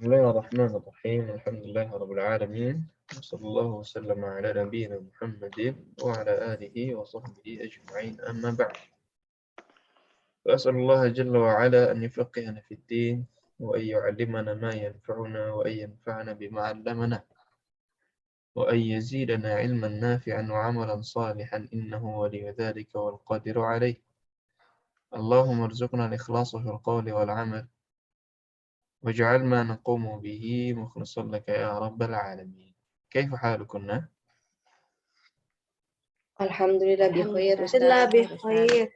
بسم الله الرحمن الرحيم الحمد لله رب العالمين وصلى الله وسلم على نبينا محمد وعلى آله وصحبه أجمعين أما بعد فأسأل الله جل وعلا أن يفقهنا في الدين وأن يعلمنا ما ينفعنا وأن ينفعنا بما علمنا وأن يزيدنا علما نافعا وعملا صالحا إنه ولي ذلك والقادر عليه اللهم ارزقنا الإخلاص في القول والعمل واجعل ما نقوم به مخلصا لك يا رب العالمين. كيف حالكن؟ الحمد لله بخير أستاذ. Alhamdulillah bikhair.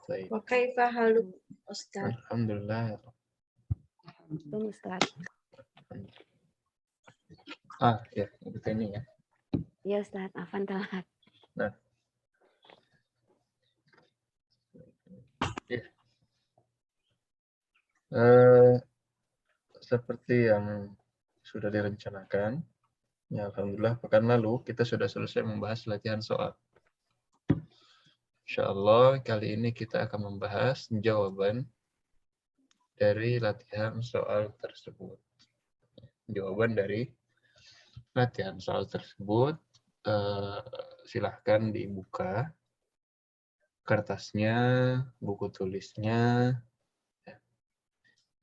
طيب Wa kaifa haluk Ustaz? الحمد لله يا رب. Ustaz. Ya, itu ini ya. Ya Ustaz, afan telat. Nah. Ya. Seperti yang sudah direncanakan, ya alhamdulillah pekan lalu kita sudah selesai membahas latihan soal. Insyaallah kali ini kita akan membahas jawaban dari latihan soal tersebut. Jawaban dari latihan soal tersebut silahkan dibuka kertasnya, buku tulisnya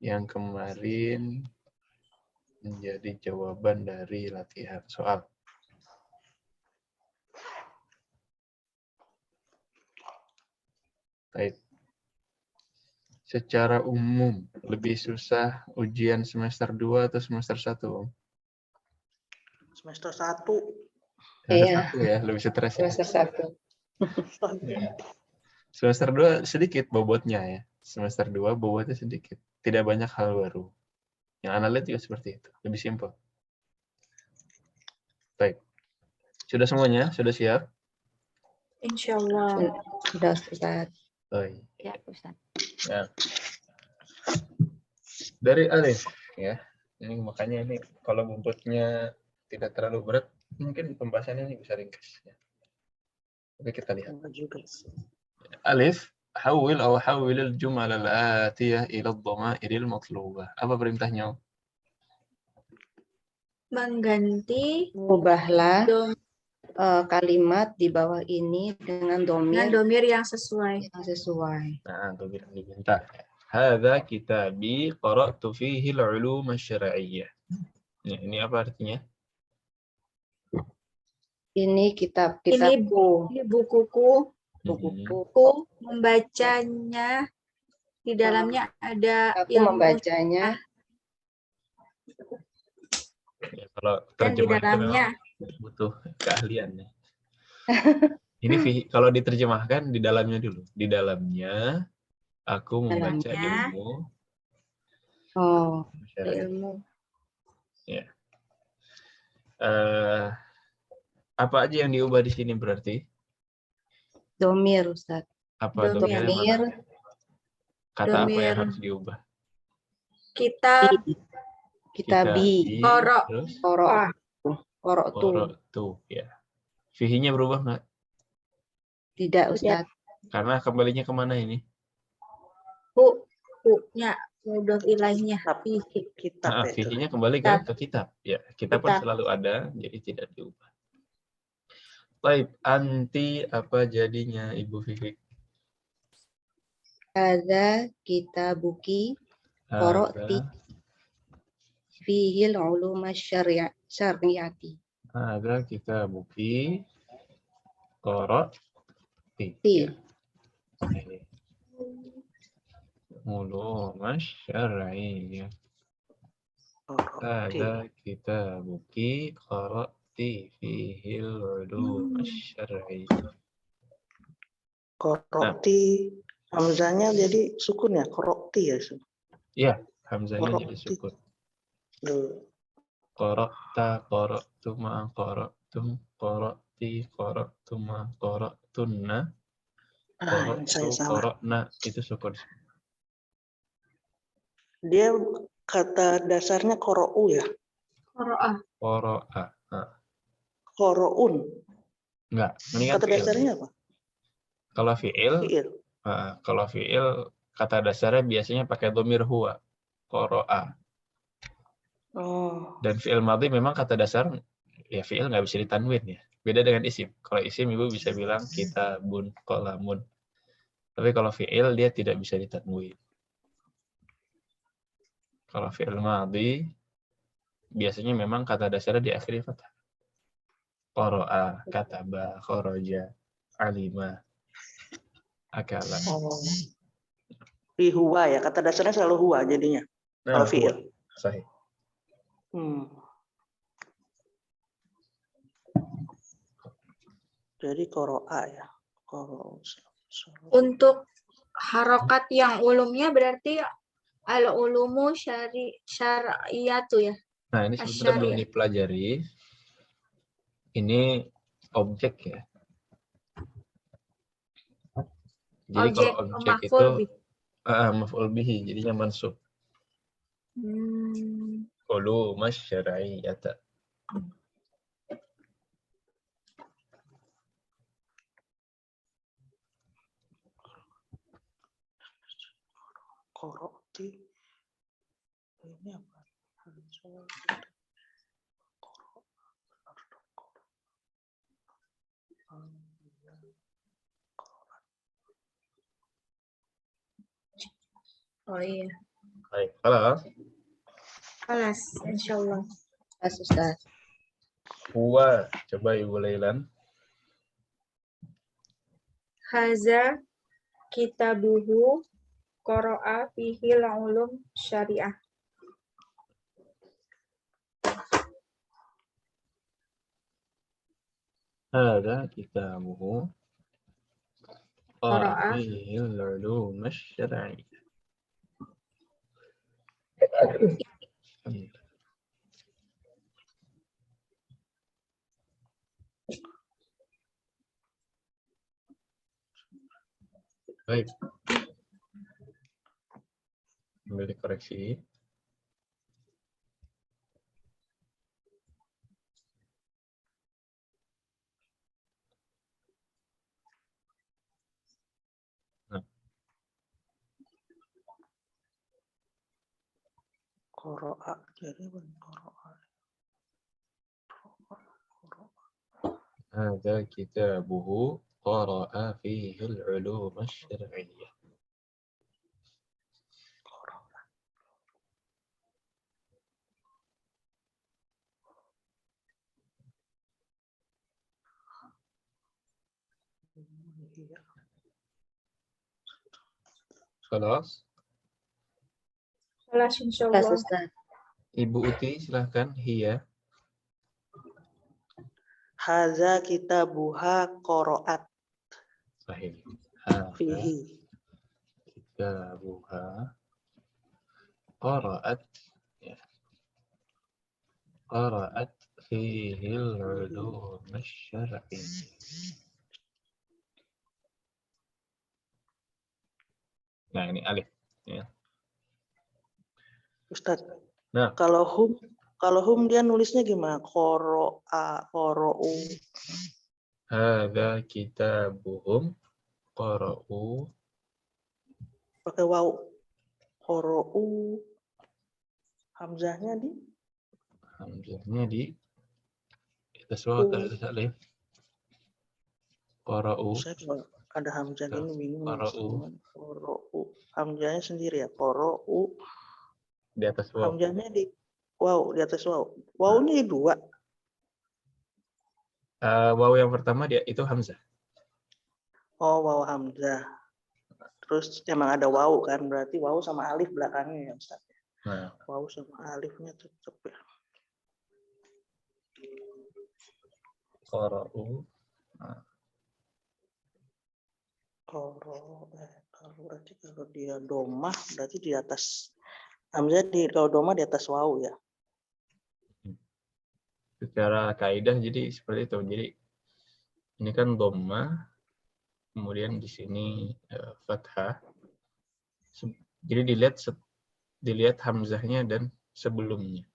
yang kemarin menjadi jawaban dari latihan soal. Baik. Secara umum, lebih susah ujian semester 2 atau semester 1? Semester 1. Iya. 1 ya, lebih stres ya. Semester 1. Ya. Semester 2 sedikit bobotnya ya. Semester 2 bobotnya sedikit. Tidak banyak hal baru. Yang Anda lihat juga seperti itu. Lebih simpel. Baik. Sudah semuanya? Sudah siap? Insyaallah. Sudah Ustaz. Baik. Ya Ustaz. Ya. Dari Alif ya. Ini makanya ini kalau bobotnya tidak terlalu berat, mungkin pembahasannya ini bisa ringkas ya. Oke, kita lihat. Alif, حول أو حول الجمل الآتية إلى الضمائر المطلوبة. Apa perintahnya? Mengganti Ubahlah dom kalimat di bawah ini dengan dengan domir yang sesuai. yang sesuai. Nah, itu bilang diminta. هذا كتابي قرأت فيه العلوم الشرعية. Nah, ini apa artinya? Ini kitab Ini bukuku. buku. Membacanya. Di dalamnya ada Aku ilmu. membacanya. Ya, kalau Dan di terjemah itu dalamnya memang butuh keahlian ya. Ini kalau diterjemahkan di dalamnya dulu. Di dalamnya aku membaca Dalamnya. ilmu. Oh, syar'i. ilmu. Ya. Apa aja yang diubah di sini berarti? domir Ustaz. Apa Domir. domirnya mana? Kata apa yang Domir. harus diubah? Kitab. Kitabi. Qara. Terus Qara'tu. ya. Fihinya berubah nggak? Tidak Ustaz. Karena kembalinya kemana ini? Nya mudhof ilaihnya. Tapi kitab itu. Fihinya kembali ke kitab. Ya, kitab kan selalu ada, jadi tidak diubah. Baik, anti apa jadinya Ibu Fikri? Hadza kitabuki qara'ti fihil ulum syari'ati. Ada kita buki qara'ti. Iya. Ulum syar'iyyah. Qara'ti. Ada kita buki qara'ti fihil ulum syar'iyyah. Qara'ti. Hamzanya jadi sukun ya, qara'ti ya. Iya, hamzanya jadi Qara'ti. sukun. Qara'ta, qara'tuma, qara'tum, qara'ti, qara'tuma, qara'tunna, qara'tu, qara'na, itu sukun. Dia kata dasarnya qara'u ya? Qara'a. Qara'a. Qara'un. Enggak, mendingan Kata fi'il. dasarnya apa? Kalau fi'il, kata dasarnya biasanya pakai dhamir huwa. Qara'a. Oh, Dan fi'il madhi memang kata dasar ya fi'il nggak bisa ditanwin ya. Beda dengan isim. Kalau isim ibu bisa bilang kitabun, qalamun. Tapi kalau fi'il dia tidak bisa ditanwin. Kalau fi'il madhi biasanya memang kata dasarnya diakhiri fathah. Qara'a, kataba, kharaja, alima, akala. oh. Di huwa ya, kata dasarnya selalu huwa jadinya. Kalau fi'il. Huwa. Sahih. Jadi qara'a ya. Untuk harokat yang ulumnya berarti al-ulumu syar'iyatu ya. Nah, ini sebenarnya belum Asyariah. dipelajari. Ini objek ya. Jadi Objek kalau objek maf'ul itu bih. maf'ul bihi, jadinya mansub. Ulum syar'iyyata. Qara'ti. Ini apa? Oh iya. Baik, kalau Alas, insyaallah. Ustaz. huwa, coba Ibu Lailan. Haza kitabuhu qara'a fihi ulum syariah. Hadza kitabuhu Qara'a. fihi al-ulum asy-syar'iyyah. Baik. Ambil dikoreksi. Qara'a. Jadi bukan qara'a. Hadza kitabuhu qara'a fihi al-ulum asy-syar'iyyah. Khalas. Alas, Ustaz, insyaallah. Ustaz. Ibu Uti silahkan. Hiya. Haza kitabuha qara'at Sahih. Hadza fihi. kitabuha qara'at ya. Qara'at fihi al-ulum asy-syar'iyyah. Nah, ini alif ya. Ustaz. Nah, Kalau hum dia nulisnya gimana? Qara'a, qara'u. hadza kitabuhum qara'u. Pakai waw. Qara'u. Hamzahnya di Hamzahnya di atas waw atau di atas alif. Qara'u. Saya kalau ada hamzah gini bingung. Qara'u. Qara'u. Hamzahnya sendiri ya. Qara'u. Di atas waw. Hamzahnya di waw, di atas waw. Wawnya di dua. Waw yang pertama dia itu hamzah. Oh, waw hamzah. Terus emang ada waw kan, berarti waw sama alif belakangnya ya Ustaz. Nah, Waw sama alifnya tetap ya. qara'u. Kalau dia domah berarti di atas hamzah kalau domah di atas waw ya. Secara kaidah jadi seperti itu. Jadi ini kan dhammah, kemudian di sini fathah. Jadi dilihat hamzahnya dan sebelumnya.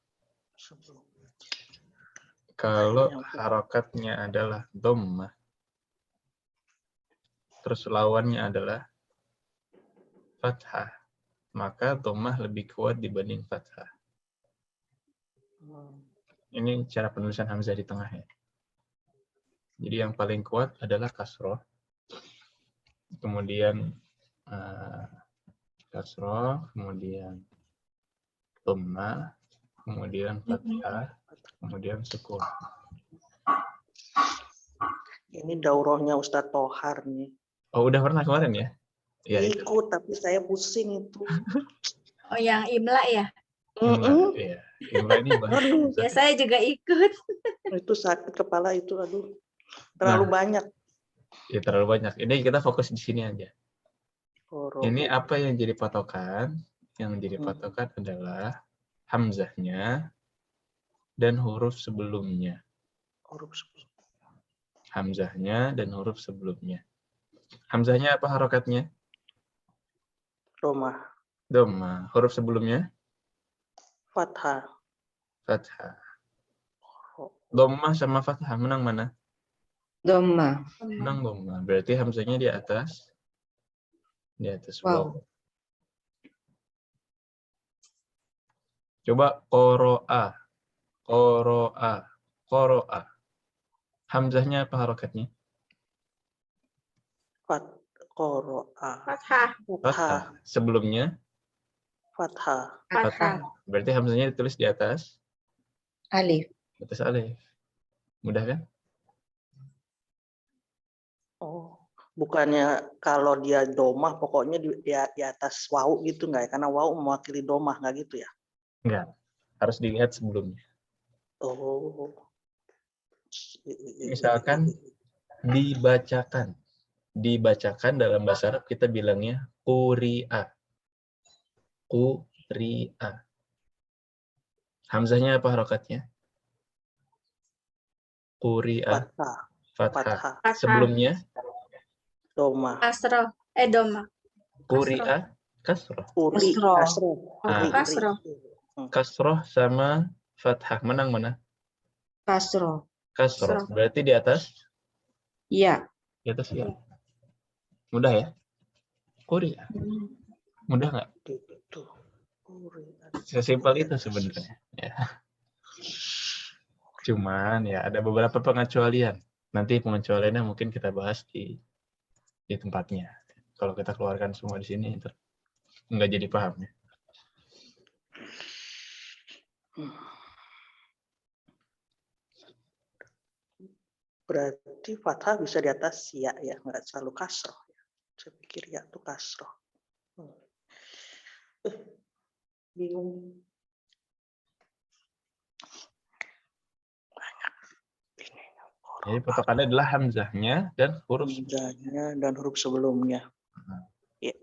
Kalau harokatnya adalah dhammah, terus lawannya adalah fathah, maka dhammah lebih kuat dibanding fathah. Ini cara penulisan hamzah di tengah ya. Jadi yang paling kuat adalah kasroh. Kemudian kasroh, kemudian dhamma, kemudian fathah, kemudian sukun. Ini daurahnya Ustadz Tohar nih. Oh, udah pernah kemarin ya? Ya, itu. Ikut, tapi saya pusing itu. Oh, yang imla ya? Imla, ya. Imla ini bahas Aduh, Ya, saya juga ikut. itu sakit kepala itu, aduh. Terlalu banyak. Ya, terlalu banyak. Ini kita fokus di sini aja. Ini apa yang jadi patokan? Yang jadi patokan adalah hamzahnya dan huruf sebelumnya. Hamzahnya dan huruf sebelumnya. Hamzahnya apa harokatnya? Dhamma. Huruf sebelumnya? Fathah. Fathah. Dhamma sama fathah menang mana? Dhamma. Menang dhamma. Berarti hamzahnya di atas. Di atas Waw. waw. Coba qoro'a. Qoro'a. Qoro'a. Hamzahnya apa harokatnya? Qoro'a. Fathah. Fathah. Sebelumnya? Fathah. Fathah. Berarti hamzahnya ditulis di atas? Alif. Di atas alif. Mudah kan? Oh, bukannya kalau dia domah pokoknya di atas wau gitu nggak ya? Karena wau mewakili domah nggak gitu ya? Enggak. Harus dilihat sebelumnya. Oh. Misalkan dibacakan. Dibacakan dalam bahasa Arab kita bilangnya quri'a. Quri'a. Hamzahnya apa harokatnya? Quri'a. Fathah. Sebelumnya? Domah. Kasroh. Doma. Quri'a. Kasroh. Kasroh. Kasroh sama fathah. Menang mana? Kasroh. Kasroh. Berarti di atas? Iya. Di atas ya. Mudah ya? Quri'a. Mudah nggak? Sesimpel itu sebenarnya. Ya. Cuman ya ada beberapa pengecualian. Nanti pengecualiannya mungkin kita bahas di tempatnya. Kalau kita keluarkan semua di sini, nggak jadi paham ya. Berarti fathah bisa di atas ya, nggak selalu kasroh. Saya pikir ya itu kasroh. Bingung. Jadi patokannya adalah hamzahnya dan huruf sebelumnya. Ya.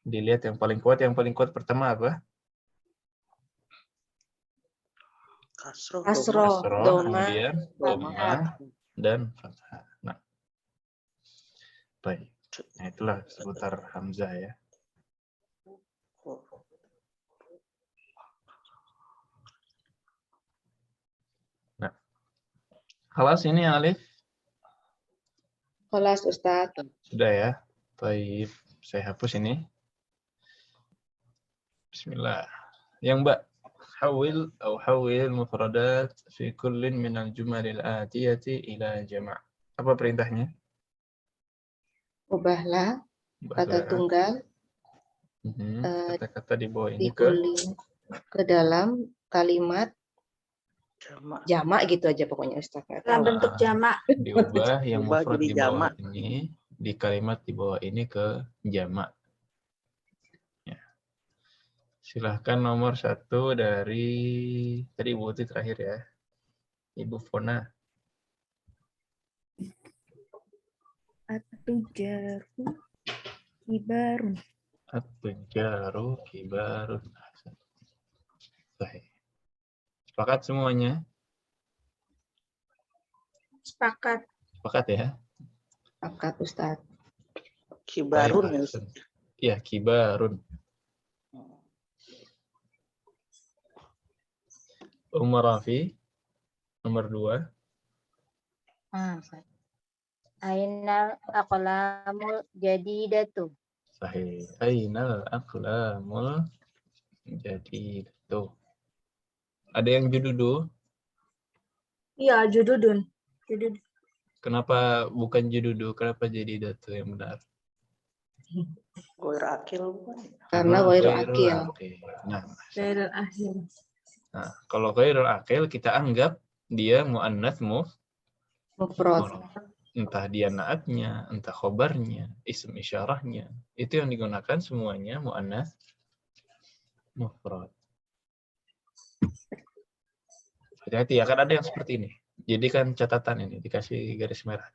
Dilihat yang paling kuat. Yang paling kuat pertama apa? Kasroh, Doma, kemudian dhamma dan fathah. Nah, baik. Nah, itulah seputar hamzah ya. Nah, kelas ini Alif. Kelas Ustadz. Sudah ya. Baik, saya hapus ini. Bismillah. Yang Mbak. حول مفردات في كل من الجمل الآتية إلى جمع. Apa perintahnya? Ubahlah kata tunggal kata-kata di bawah ini ke dalam kalimat jamak gitu aja pokoknya Ustaz. Dalam bentuk jamak. Diubah yang mufrad di bawah jamak. ini di kalimat di bawah ini ke jamak. Silahkan nomor 1 dari tadi Ibu Uti terakhir ya. Ibu Fona. At-tujaru kibarun. At-tujaru kibarun. Baik. Sepakat semuanya? Sepakat. Sepakat ya? Sepakat Ustaz. Kibarun. Ya, kibarun. Umar Rafi, nomor 2. Ainal aqlamul jadidatu. Sahih. Ainal aqlamul jadidatu. Ada yang jududu? Iya, jududun. Judud. Kenapa bukan jududu? Kenapa jadi datu yang benar? Goir akil bukan? Karena ghairul ghairul akil. akil. Nah, Daerah akhir. nah, kalau ghairul akil kita anggap dia muannats Mufrad. entah dia naatnya, entah khobarnya, ism isyarahnya. Itu yang digunakan semuanya muannats mufrad. Hati-hati ya, kan ada yang seperti ini. Jadi kan catatan ini dikasih garis merah.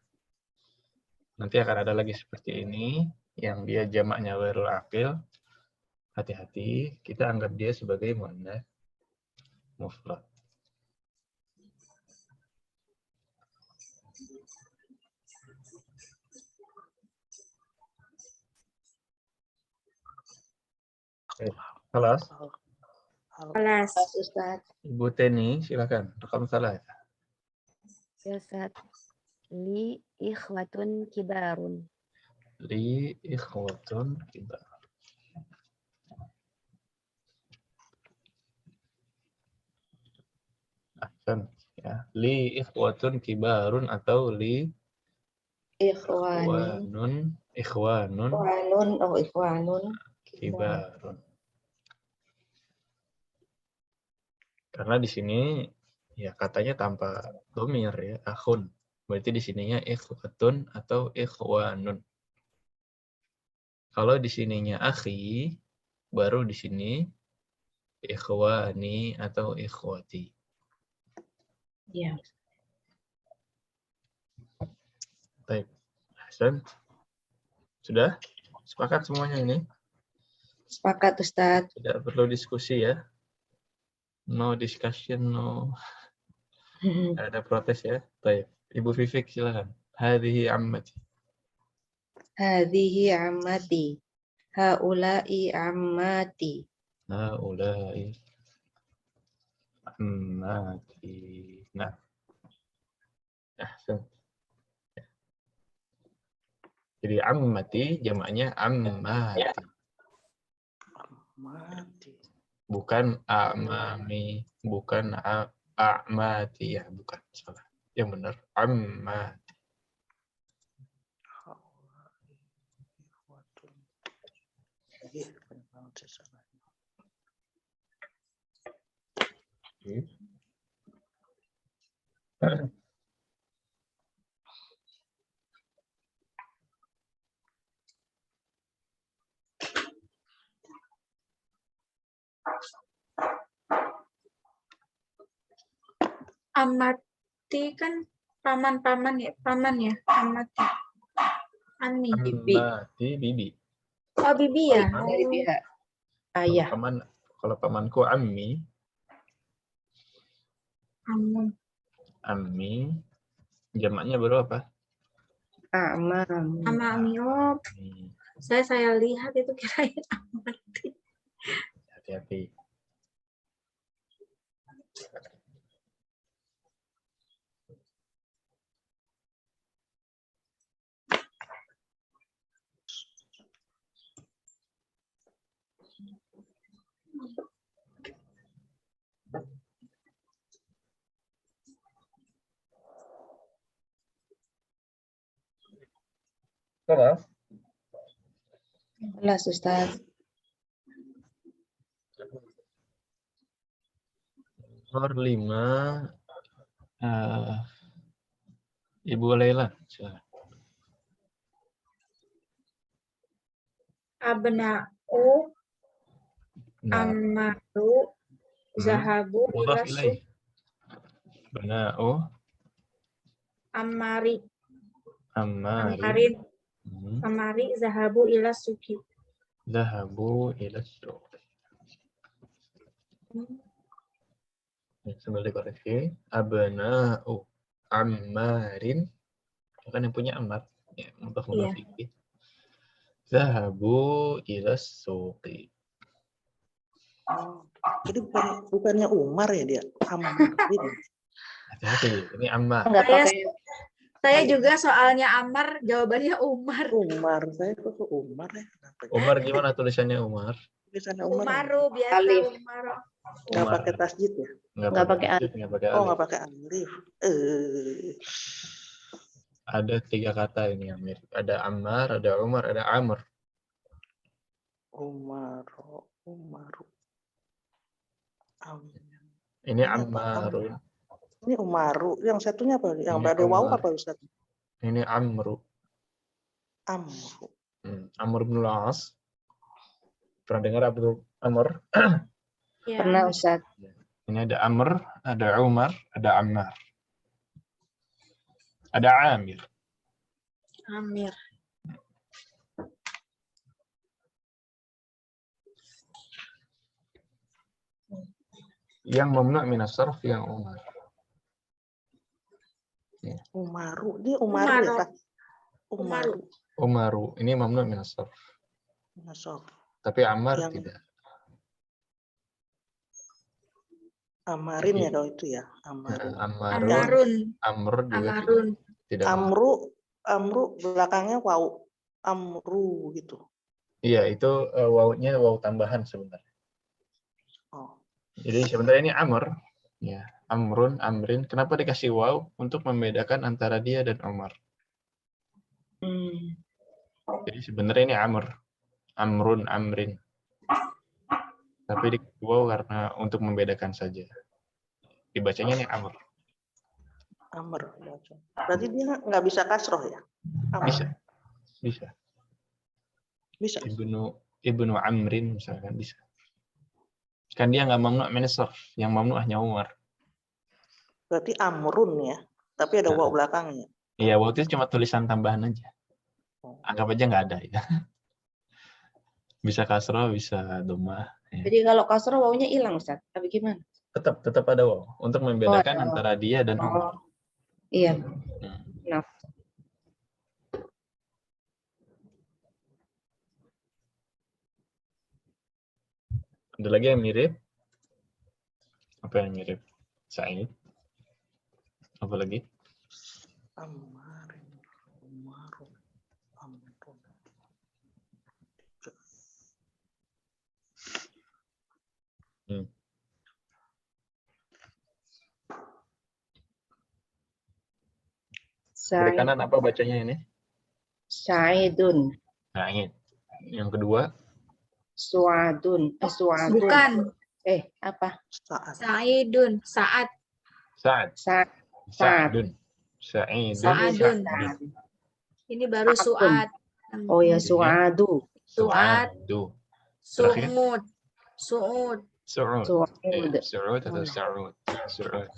Nanti akan ada lagi seperti ini yang dia jamaknya ghairul akil. Hati-hati, kita anggap dia sebagai muannats mufrad. Kelas, Kelas. Ustaz. Ibu Teni, silakan. Rekam salah. Ya Ustaz. Li ikhwatun kibarun. Li ikhwatun kibar. Ahsan. Ya. Li ikhwatun kibarun atau li Ikhwanun. ikhwanun Ikhwanun. kibarun. Karena di sini ya katanya tanpa dhamir ya, akhun. Berarti di sininya ikhwatun atau ikhwanun. Kalau di sininya akhi, baru di sini ikhwani atau ikhwati. Ya. Baik. Hasan. Sudah? Sepakat semuanya ini? Sepakat Ustaz. Tidak perlu diskusi ya. No discussion, no. Tidak ada protes ya. Baik. Ibu Vivik silakan. Hadhihi ammati. Hadhihi ammati. Haula'i ammati. Haulai ammati. Nah. Ahsan. Jadi ammati jamaknya ammati. Mati. Bukan amami, bukan a'mati ya, bukan salah. Yang benar ammati. Ih, banyak banget sih salah. Amati kan paman ya, amati. Ami. Ammati bibi. Oh, bibi ya. Dari pihak ayah. Kalau pamanku ammi, Amun. ammi jamaknya berapa? Amam. Ama ami. Oh, Ammi. saya lihat itu kirain amati. Hati-hati. Kelas. Kelas Ustaz. Nomor 5. Ibu Laila. Silakan. Abna'u Nah, ammaru zahabu mudhaf ila ilaih. Bena'u amari. ammari. Amarin. Hmm. Amari zahabu ila suki. Zahabu ila suq. Sambil dikoreksi. Abna'u ammarin. Kan yang punya ammar. Ya, mudhaf ilaih. Zahabu ila suqi. Oh, jadi bukannya Umar ya dia? Ammar. Hati-hati, ini ammar. Enggak pakai Saya juga soalnya Amar, jawabannya Umar. Umar, saya kok ke Umar ya? Kenapa? Umar gimana tulisannya Umar? Tulisannya Umar. Umaru biasa Alif. Umaru. Nggak Umar. pakai tasjid ya? Nggak pakai alif, nggak pakai Oh, alif. nggak pakai alif. Ada 3 kata ini yang mirip. Ada Ammar, ada Umar, ada Amr. Umaru. Ini apa? Ammarun. Ini Umaru. Yang satunya apa? Yang Ini pada wawu Umar. apa Ustaz? Ini Amru. Amru. Amr bin Al-As. Pernah dengar Abdul Amr? Ya. Pernah Ustaz. Ini ada Amr, ada Umar, ada Ammar. Ada Amir. Amir. Yang mamnu' min as-sarf yang Umar. Umaru. Dia Umaru ya, Pak? Umaru. Umaru. Ini mamnu' min as-sarf. Masuk. Tapi Ammar Yang- tidak. Amarin ya kalau itu ya. Amaru. Ammarun, Amarun. Amr juga Amarun. tidak. Amru belakangnya wawu. Amru gitu. Iya, itu wawunya wawu tambahan sebenarnya. Oh. Jadi sebenarnya ini Amr, ya, Amrun, Amrin. Kenapa dikasih waw? Untuk membedakan antara dia dan Umar. Jadi sebenarnya ini Amr, Amrun, Amrin. Tapi dikasih waw karena untuk membedakan saja. Dibacanya ini Amr. Amr. Berarti dia nggak bisa kasroh ya? Amr. Bisa. Bisa. Ibnu Amrin misalkan bisa. Kan dia nggak mamnu' min as-sarf, yang mamnu' hanya Umar. Berarti Amrun ya. Tapi ada wawu belakangnya. Iya, waktu itu cuma tulisan tambahan aja. Anggap aja nggak ada ya. Bisa kasroh, bisa domah. Ya. Jadi kalau kasroh wawunya hilang Ustaz. Tapi gimana? Tetap ada waw untuk membedakan ada waw. antara dia dan Umar. Iya. Nah, Ada lagi yang mirip? Apa yang mirip? Sa'id. Apa lagi? Amarin. Umaru. Amrun. Dari kanan apa bacanya ini? Sa'idun. Sa'id. Yang kedua, Suadun. Suadun. Bukan. Apa? Saat. Saidun. Saat. Sa'ad. Sa'adun. Sa'idun. Sa'adun. Sa'adun. Ini baru Saatun. suat. Oh ya, Suadu. Su'adu. Su'ud. Su'ud. Su'ud. Suud. Su'ud atau Sa'ud? Su'ud.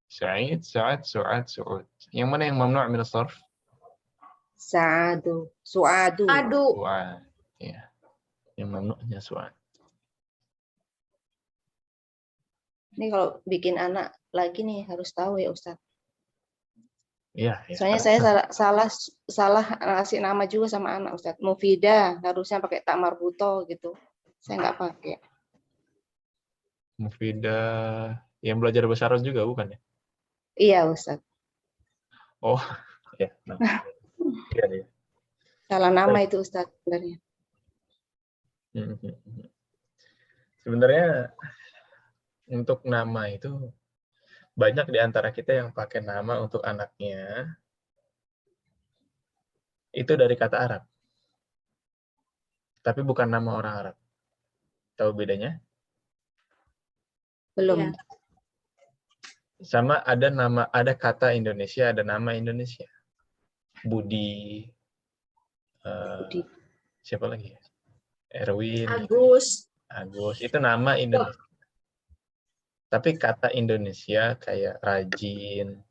Sa'id, Sa'ad, Su'ad, Su'ud. Yang mana yang mamnu' min as-sarf? Suadu. Suadu. Adu. Su'ad. Ya. Yang mamnu'nya Su'ad. Ini kalau bikin anak lagi nih harus tahu ya Ustaz. Iya. Ya. Soalnya saya salah ngasih nama juga sama anak Ustaz. Mufidah harusnya pakai tak marbuto gitu. Saya nggak pakai. Mufidah yang belajar bahasa Arab juga bukan ya? Iya Ustaz. Oh, ya. Nah. Iya. Salah nama itu Ustaz sebenarnya. Sebenarnya untuk nama itu banyak di antara kita yang pakai nama untuk anaknya itu dari kata Arab. Tapi bukan nama orang Arab. Tahu bedanya? Belum. Ya. Sama ada kata Indonesia, ada nama Indonesia. Budi. Budi. Siapa lagi? Erwin. Agus. Itu nama Indonesia. Tapi kata Indonesia kayak rajin,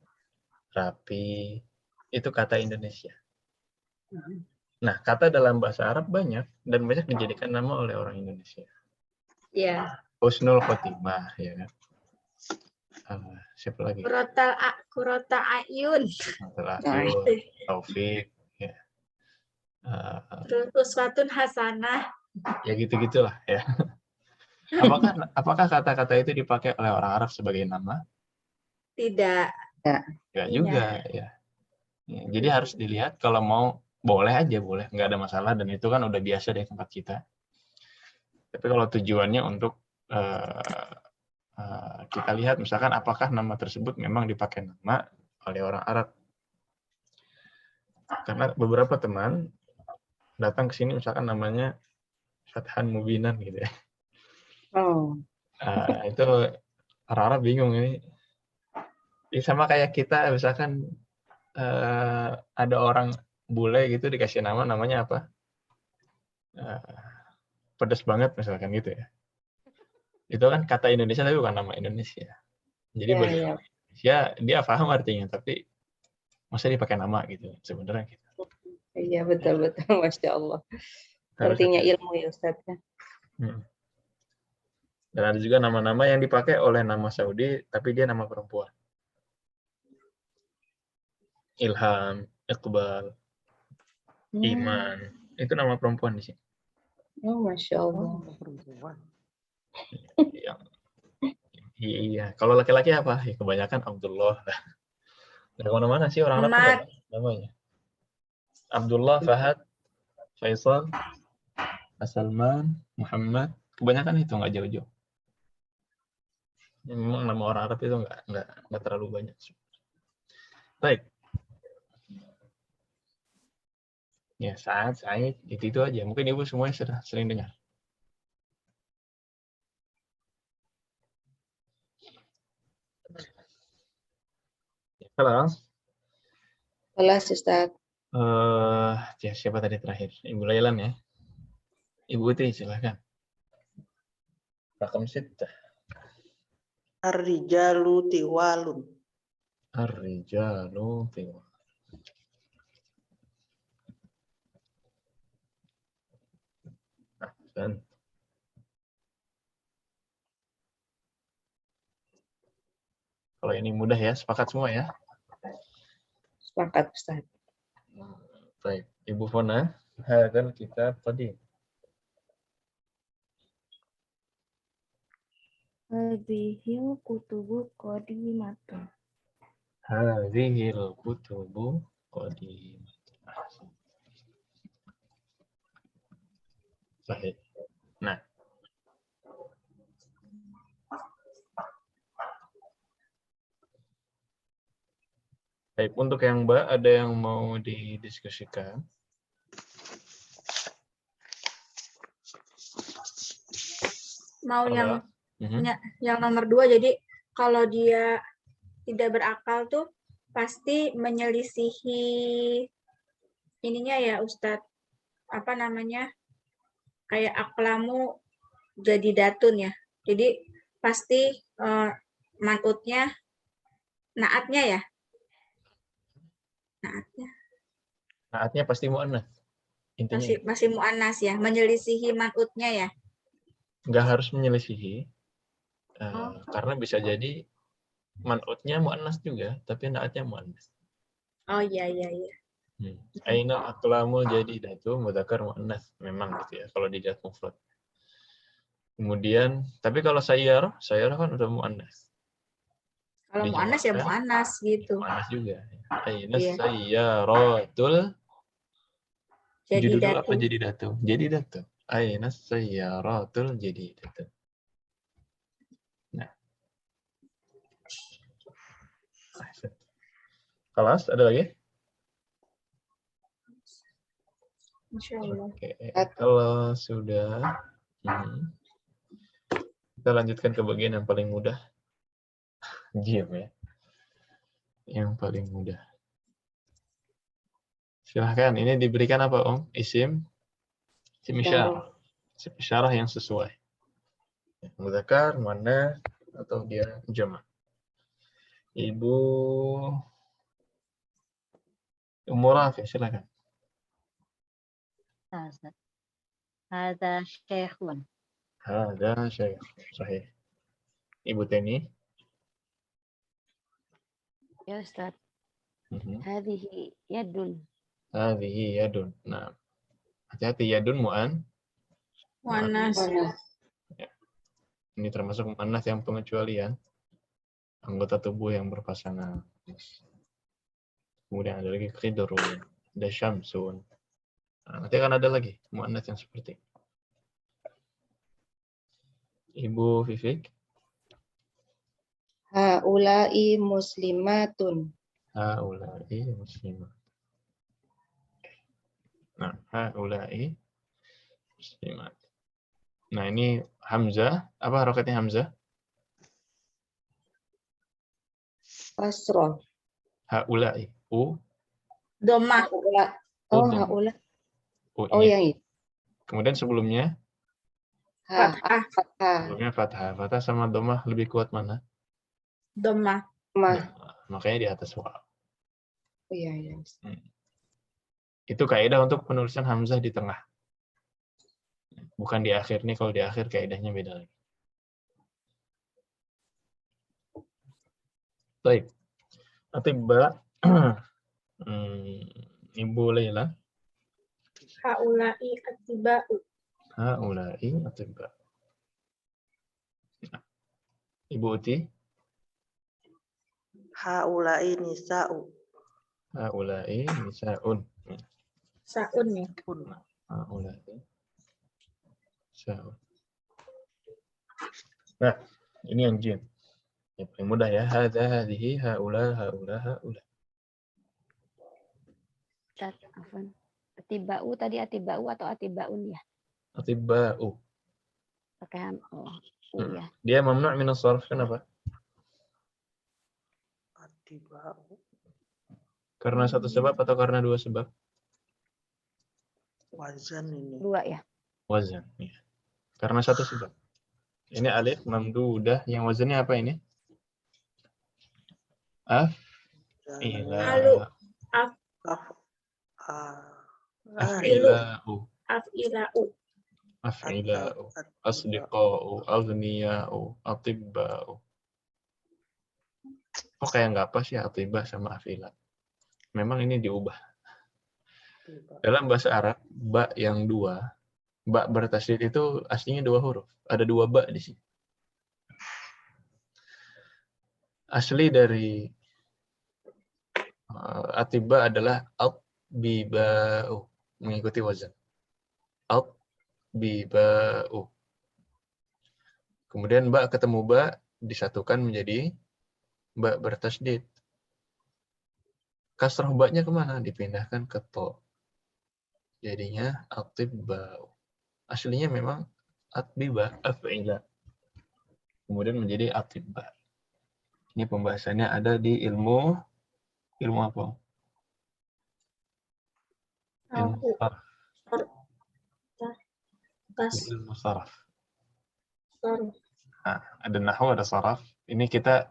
rapi, itu kata Indonesia. Nah, kata dalam bahasa Arab banyak dan banyak dijadikan nama oleh orang Indonesia. Ya. Husnul khotimah, ya kan? Siapa lagi? Kurota Ayun. Taufik, ya. Terus Uswatun Hasanah. Ya gitu-gitulah, ya. Apakah kata-kata itu dipakai oleh orang Arab sebagai nama? Tidak. Enggak juga, ya. Jadi harus dilihat kalau mau boleh aja, boleh, nggak ada masalah dan itu kan udah biasa di tempat kita. Tapi kalau tujuannya untuk kita lihat misalkan apakah nama tersebut memang dipakai nama oleh orang Arab. Karena beberapa teman datang ke sini misalkan namanya Fathan Mubinan gitu ya. Oh, Itu orang Arab bingung ini. Sama kayak kita misalkan ada orang bule gitu dikasih namanya apa? Pedas banget misalkan gitu ya. Itu kan kata Indonesia tapi bukan nama Indonesia. Jadi ya, bagi ya. Indonesia dia paham artinya tapi masa dipakai nama gitu sebenarnya gitu. Iya, betul-betul. Masya Allah. Harus Pentingnya hati-hati. ilmu ya Ustaz. Dan ada juga nama-nama yang dipakai oleh nama Saudi tapi dia nama perempuan. Ilham, Iqbal, Iman. Itu nama perempuan di sini. Oh, Masya Allah. Oh, perempuan. Iya, kalau laki-laki apa? Ya, kebanyakan Abdullah. Dari mana-mana sih orang Arab Muhammad. namanya. Abdullah, Fahad, Faisal, Salman, Muhammad. Kebanyakan itu nggak jauh-jauh. Memang nama orang Arab itu nggak terlalu banyak. Baik. Ya, Said, itu aja. Mungkin ibu semuanya sudah sering dengar. Halo. Kelas Ustaz. Siapa tadi terakhir? Ibu Lailan ya. Ibu Uti, silakan. Rakam 6. Ar-rijalu tiwalun. Ar-rijalu tiwal. Dan kalau ini mudah ya, sepakat semua ya. Sepakat Ustaz. Baik, Ibu Fona, hadzal kitab tadi. Hadhil kutubu qadimatun. Hadzihil kutubu qadimatun. Sahih. Nah. Baik, untuk yang Mbak, ada yang mau didiskusikan? Mau Halo? yang nomor 2, jadi kalau dia tidak berakal tuh pasti menyelisihi ininya ya Ustadz, apa namanya, kayak aklamu jadi datun ya, jadi pasti manutnya naatnya ya, Naatnya pasti mu'annats. Intinya masih mu'annas ya, menyelisihi manutnya ya. nggak harus menyelisihi, karena bisa jadi man'utnya mu'annas juga, tapi naatnya mu'annas. Oh iya. Aina aqlamul jadidatu mudzakkar mu'annas, memang gitu ya kalau dilihat mufrad. Kemudian tapi kalau sayyarah kan udah mu'annas. Kalau mu'annas ya mu'annas gitu. Mu'annas juga. Aina Iya. sayyaratul judul apa Jadidatu. jadidatu. Aina sayyaratul jadidatu. Nah. Kelas ada lagi? Insyaallah. Oke, kalau sudah, kita lanjutkan ke bagian yang paling mudah. Diam ya. Yang paling mudah. Silahkan, ini diberikan apa Om? Isim isyarah. Isim isyarah yang sesuai. Mudzakkar, muannats, atau dia jamak. Ibu Ummu Rafi, silakan. Hadza syekhun. Hadza syekh. Sahih. Ibu Teni. Ya Ustaz. Hadhihi yadun. Hadhihi yadun. Nah, hati-hati yadun Mu'annas. Ya. Ini termasuk mu'annas yang pengecualian. Anggota tubuh yang berpasangan. Kemudian ada lagi khidrun, ada syamsun. Nah, nanti akan ada lagi mu'annas yang seperti ini. Ibu Vivik. Haula'i muslimatun. Haula'i muslimat. Nah, haula'i muslimat. Nah, ini Hamzah. Apa harokatnya Hamzah? Kasroh. Haula'i. Domah. Haula. Oh, Udham. haula. U-nya. Oh, yang itu. Kemudian sebelumnya Fathah. Fathah. sebelumnya fathah. Fathah sama domah lebih kuat mana? Domah. Mah. Makanya di atas waw. Oh, iya, iya. Itu kaidah untuk penulisan hamzah di tengah. Bukan di akhir nih, kalau di akhir kaidahnya beda lagi. Baik. Atibba. Ibu Laila. Haula'i atiba'u. Haula'i atibba. Ibu Uti. Haula'i nisa'u. Haula'i nisa'un. Sa'un ya. Haula'i nisa'un. Nah, ini yang jin. Yang paling mudah ya. Hadza, hadhihi, haula, haula, haula. Ustaz, afwan. Atiba'u tadi atiba'u atau atibaun ya? Atibba'u. Pakai ya. Dia mamnu' min as-sarf, kenapa? Atiba'u. Karena satu sebab atau karena dua sebab? Wazan ini. Dua ya. Wazan. Ya. Karena satu sebab. Ini alif mamdudah, yang wazannya apa ini? Alu. Af'ila'u. Af'ila'u. Af'ila'u. Asdiqa'u. Aghniya'u. Atibba'u. Kok kayak nggak pas ya atibba sama af'ila? Memang ini diubah. Dalam bahasa Arab, ba yang dua, ba bertasydid itu aslinya dua huruf. Ada dua ba di sini. Asli dari atibba adalah atbiba'u, mengikuti wazan. Atbiba'u. Kemudian ba ketemu ba disatukan menjadi ba bertasydid. Kasrah ba-nya kemana? Dipindahkan ke to. Jadinya atibba'u. Aslinya memang atbiba, af'ila. Kemudian menjadi atibba. Ini pembahasannya ada di ilmu apa? Ilmu sarf. Ilmu sarf. Nah, ada nahwu, ada saraf. Ini kita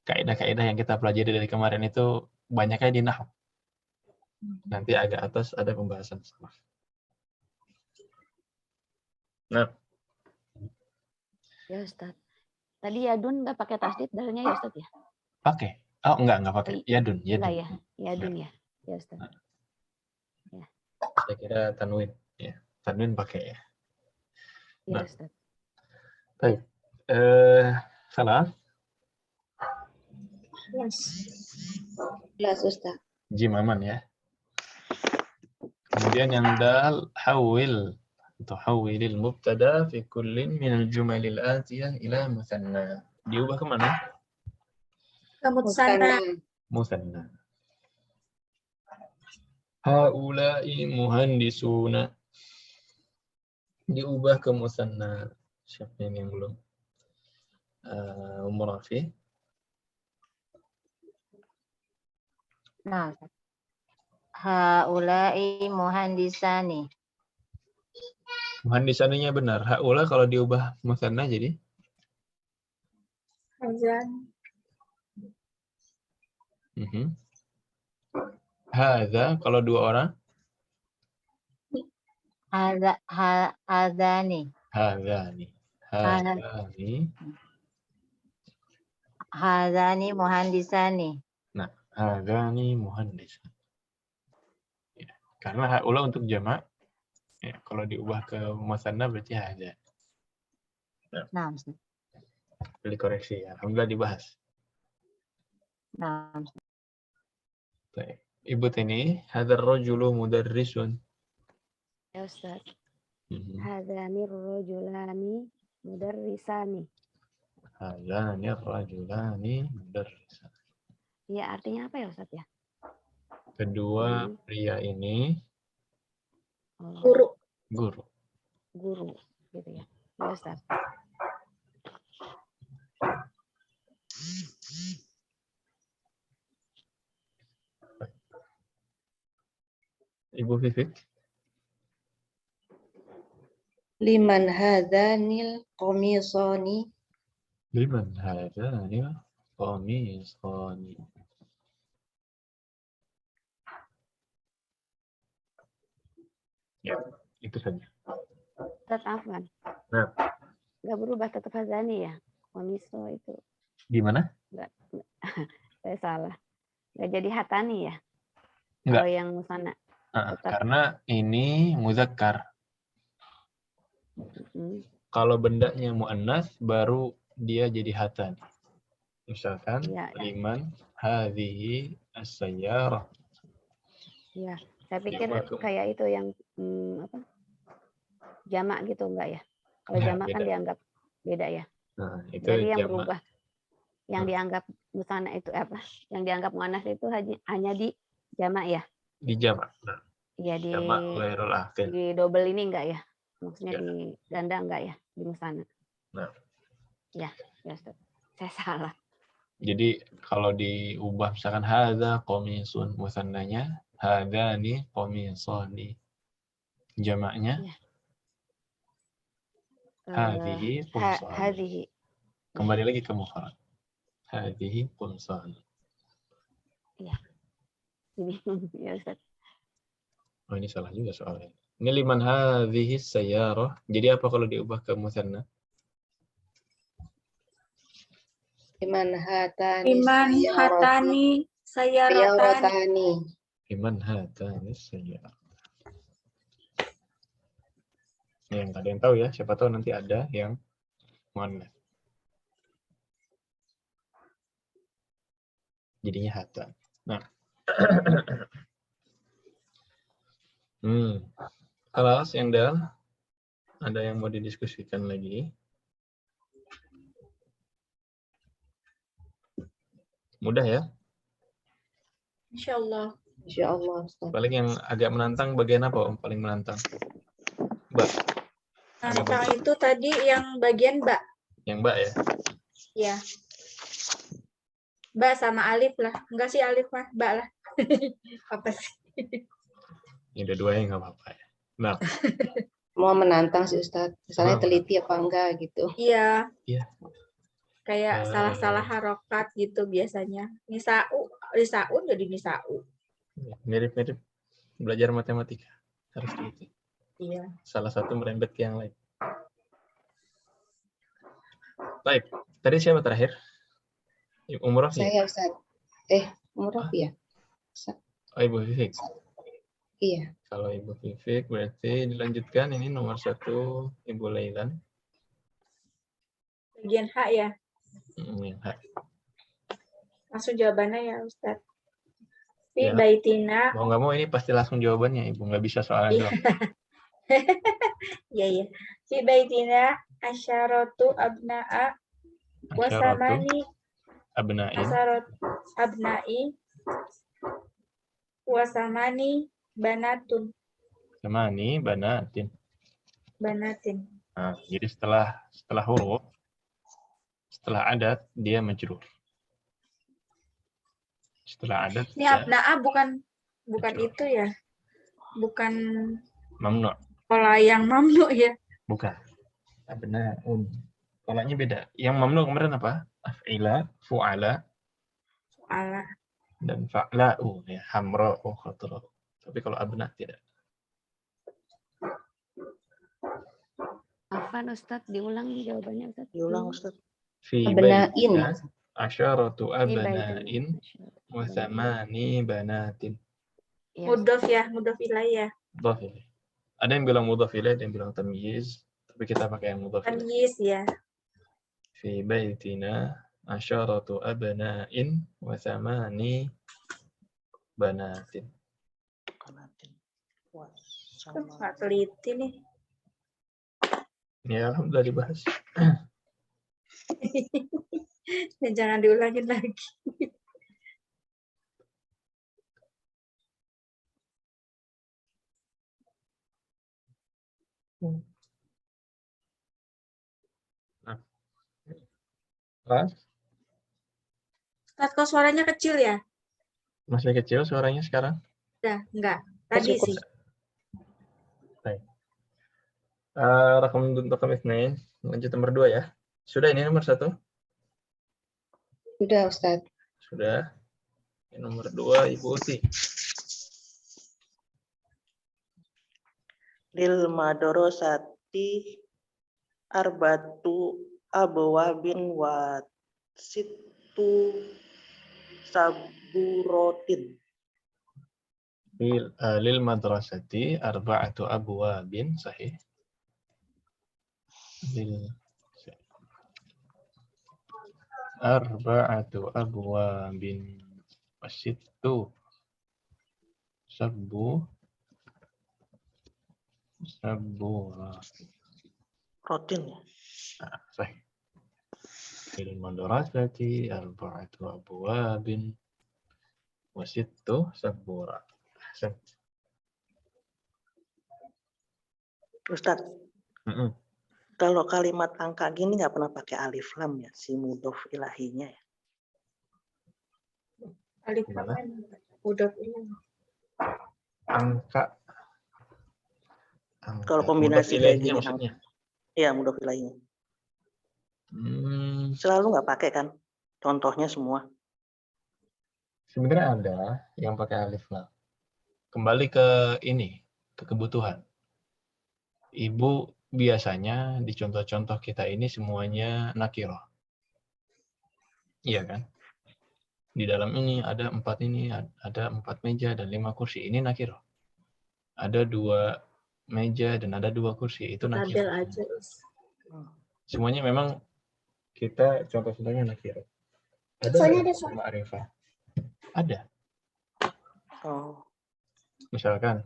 kaidah-kaidah yang kita pelajari dari kemarin itu banyaknya di nahwu. Nanti agak atas ada pembahasan saraf. Nah, Ya Ustaz. Tadi yadun nggak pakai tasdid dalnya ya Ustaz ya? pakai. Oh, enggak pakai. Yadun, Enggak yadun. ya? Yadun ya. Ya Ustaz. Saya kira tanwin, ya. Tanwin pakai ya. Ya Nah. Ustaz. Baik. Salah. Jelas, Ustaz. Jim aman ya. Kemudian yang dal hawil. Tuhawwilil mubtada fi kullin minal jumalil atiyah ila musanna. Diubah kemana? Ke musanna. Musanna. Haula'i muhandisuna. Diubah ke musanna. Siapa ini yang belum? Rafi. Nah, haula'i muhandisani. Muhandisaninya benar. Haula kalau diubah musanna jadi? Hazan. Hadza kalau dua orang? Hadzani. Hadzani. Hadzani muhandisani. Nah, hadzani muhandisan. Ya, karena haula untuk jamak, ya, kalau diubah ke musanna berarti hadza. Nah, Boleh koreksi ya. Alhamdulillah dibahas. nah. Baik. Ibu Tini, hadzal rajulu mudarrisun. Ya Ustaz. Hadzani rajulani Mudarrisani. Hadani rajulani mudarrisan. Iya, artinya apa ya Ustaz ya? Kedua pria ini Oh, Guru. guru. guru gitu ya. Ya Ustaz. Ibu Vivik. Liman hadanil qamisani. Liman hadani qamisani. Ya, itu saja. Ustaz Afwan. Nah, Nggak berubah tetap hazani ya. Komiso itu gimana? nggak saya salah. Nggak jadi hatani ya. Nggak. Kalau yang musana. Tetap. Karena ini muzakkar. Hmm. Kalau bendanya muannas baru dia jadi hatan. Misalkan Ya, ya. liman hadhihi as-sayyarah. Ya, saya pikir Liman. kayak itu yang apa? Jamak gitu enggak ya? Kalau Nah, jamak kan beda. dianggap beda ya. Nah, itu Jadi yang jamak. berubah, yang dianggap musana itu apa? Yang dianggap muannas itu hanya di jamak ya? Di jamak. Nah, Iya di jamak ghairul aqil. di double ini enggak ya? Maksudnya Ya. di ganda enggak ya? Di musana. Nah. Ya, ya Ustaz. Saya salah. Jadi kalau diubah misalkan hadza qamisun musannanya, hadzani qamisani. Jamaknya Ya. hadhihi qumsan. Hadhihi. Kembali lagi ke mufrad. Hadhihi qumsan. Iya. Ini ya Ustaz. Oh, ini salah juga soalnya. Ini liman hadhihi sayyarah. Jadi apa kalau diubah ke musanna? Liman hatani Liman hatani sayaratan. sayyaratani. Liman hadhihi sayyarah. Yang ada yang tahu ya, siapa tahu nanti ada yang muannas. Jadinya hatan. Nah. Kelas yang dal, ada yang mau didiskusikan lagi? Mudah ya? Insyaallah. Insyaallah Ustaz. Paling yang agak menantang bagian apa Om? Paling menantang? Mbak. Tentang itu tadi yang bagian Mbak. Yang Mbak ya? Ya. Mbak sama Alif lah. Enggak sih Alif mah, Mbak lah. Apa sih? Ini dua-duanya nggak apa-apa ya. Nah. Mau menantang sih Ustaz. Misalnya teliti apa enggak gitu. Iya. Iya. Kayak salah-salah harokat gitu biasanya. Nisaun jadi nisau. Mirip-mirip belajar matematika. Harus teliti. Iya. Salah satu merembet ke yang lain. Baik. Tadi siapa terakhir? Umur Rafi? Saya Ustaz. Umur Rafi ya? Oh, Ibu Vivik. Iya. Kalau Ibu Vivik berarti dilanjutkan. Ini nomor 1 Ibu Lailan. Bagian H ya. H. Langsung jawabannya ya Ustaz. Fi Ya. baitina. Mau nggak mau ini pasti langsung jawabannya Ibu. Nggak bisa soalnya doang. Iya. Fi baitina asyaratu abna'a wasamani Abna'in. asyarat abna'i wasamani banatun. Samani banatin. Banatin. Nah, jadi setelah huruf, setelah adat dia majrur. Setelah adat Ini abna'a bukan Majrur. itu ya. Bukan mamnu. pola yang mamnu ya. Bukan. Abna'un. Polanya beda. Yang mamnu kemarin apa? Af'ila, fu'ala, Ala. dan fa'la'u. Ya, hamra'u, khatra'u. Tapi kalau abna tidak. Afwan Ustaz, diulang jawabannya Ustaz. Diulang Ustaz. Fi Abna'in. baitina asyaratu Fi abna'in wa thamani banatin. Ya, Mudhof ya, mudhof ilaih ya. Mudhaf ilaih. Ada yang bilang mudhaf ilaih, ada yang bilang tamyiz, tapi kita pakai yang mudhaf ilaih. Tamyiz ya. Fi baitina asyaratu abna'in wa thamani banatin. Kanatin. Wah, Nggak teliti nih. Ya, alhamdulillah dibahas. Dan jangan diulangin lagi. Nah, Ustaz, kok suaranya kecil ya? masih kecil suaranya sekarang? Udah, enggak. Tadi Cukup. sih. Baik. Rakam itsnain. Lanjut nomor 2 ya. Sudah ini nomor 1? Sudah, Ustaz. Sudah. Ini nomor 2, Ibu Uti. Lil madorosati arbatu abwabin wa situ saburotin. Lil madrasati arba'atu abwabin, sahih. Lil arba'atu abwabin wasitu sabura. Rotin ya. Sahih. Lil madrasati arba'atu abwabin wasitu sabura. Ahsan. Ustaz, kalau kalimat angka gini nggak pernah pakai alif lam ya, si mudhof ilahinya ya. Alif Gimana? udah punya. Angka. Kalau kombinasi Mudhof kayak ilaihnya gini, maksudnya. Iya mudhof ilahinya. Hmm, Selalu nggak pakai kan? Contohnya semua. sebenarnya ada yang pakai alif lam. Kembali ke ini, ke kebutuhan. Ibu biasanya di contoh-contoh kita ini semuanya nakirah. Iya kan? Di dalam ini ada 4 ini, ada 4 meja dan 5 kursi. Ini nakirah. Ada 2 meja dan ada 2 kursi. Itu Tabel nakirah. aja. Semuanya memang kita contoh-contohnya nakirah. Ada Soalnya yang ada pakai ma'rifah? Ada. Oh, Misalkan.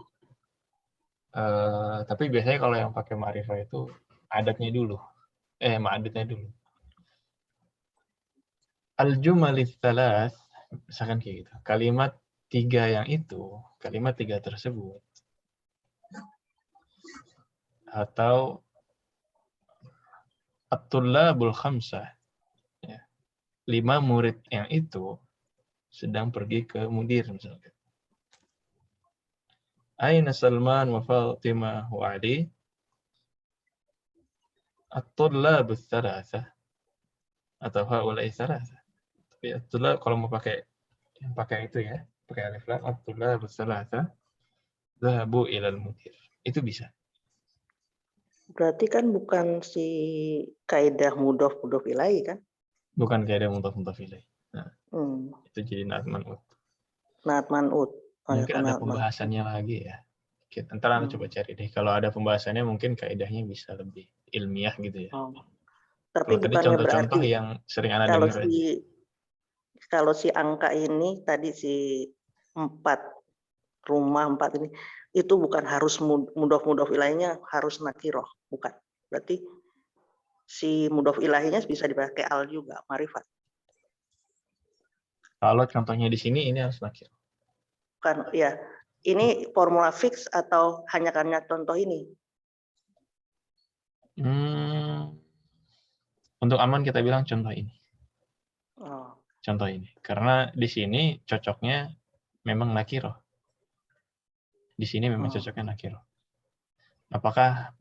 Tapi biasanya kalau yang pakai ma'rifah itu adatnya dulu. Ma'adatnya dulu. Al-jumalits tsalas, misalkan kayak gitu. Kalimat 3 yang itu, kalimat 3 tersebut. Atau at-tullabul khamsah. Ya. 5 murid yang itu sedang pergi ke mudir misalkan. Aina Salman wa Fatimah wa Ali? At-tullabus tsalasah. Atau haula'i tsalasah. Tapi at-tullab kalau mau pakai yang pakai itu ya, pakai alif lam, at-tullabus tsalasah dhahabu ilal mudir. Itu bisa. berarti kan bukan si kaidah mudhof ilahi kan? Bukan kayak ada mudhaf ilaih. Nah, Hmm. itu jadi naat man'ut. Naat man'ut. Oh, ya, Mungkin ada naat man'ut. pembahasannya lagi ya. Ntar Anda coba cari deh. Kalau ada pembahasannya mungkin kaidahnya bisa lebih ilmiah gitu ya. Oh. Tapi Kalau tadi bukannya contoh-contoh berarti yang sering Anda kalau dengar aja. kalau si angka ini tadi si 4 rumah 4 ini itu bukan harus mudhof ilahinya harus nakiroh, bukan. Berarti si mudhof ilahinya bisa dipakai al juga, marifat. Kalau contohnya di sini ini harus nakir. Bukan, ya. Ini formula fix atau hanya karena contoh ini? Untuk aman kita bilang contoh ini. Oh. Contoh ini. Karena di sini cocoknya memang nakiroh. Di sini memang cocoknya nakiroh. Apakah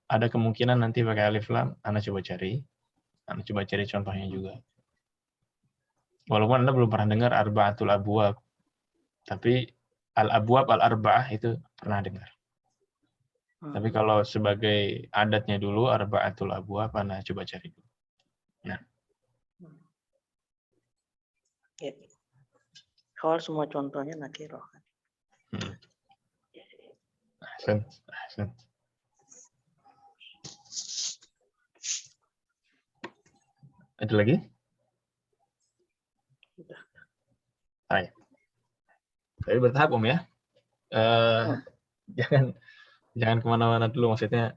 ada kemungkinan nanti pakai alif lam? Anda coba cari. Anda coba cari contohnya juga. Walaupun Anda belum pernah dengar arba'atul abwab. Tapi al-abwab al-arba'ah itu pernah dengar. Tapi kalau sebagai adatnya dulu arba'atul abwab, Anda coba cari dulu. Nah. Ya. Kalau semua contohnya nakiroh. Ahsan. Ada lagi? Hai. Tapi bertahap ya. Jangan kemana-mana dulu, maksudnya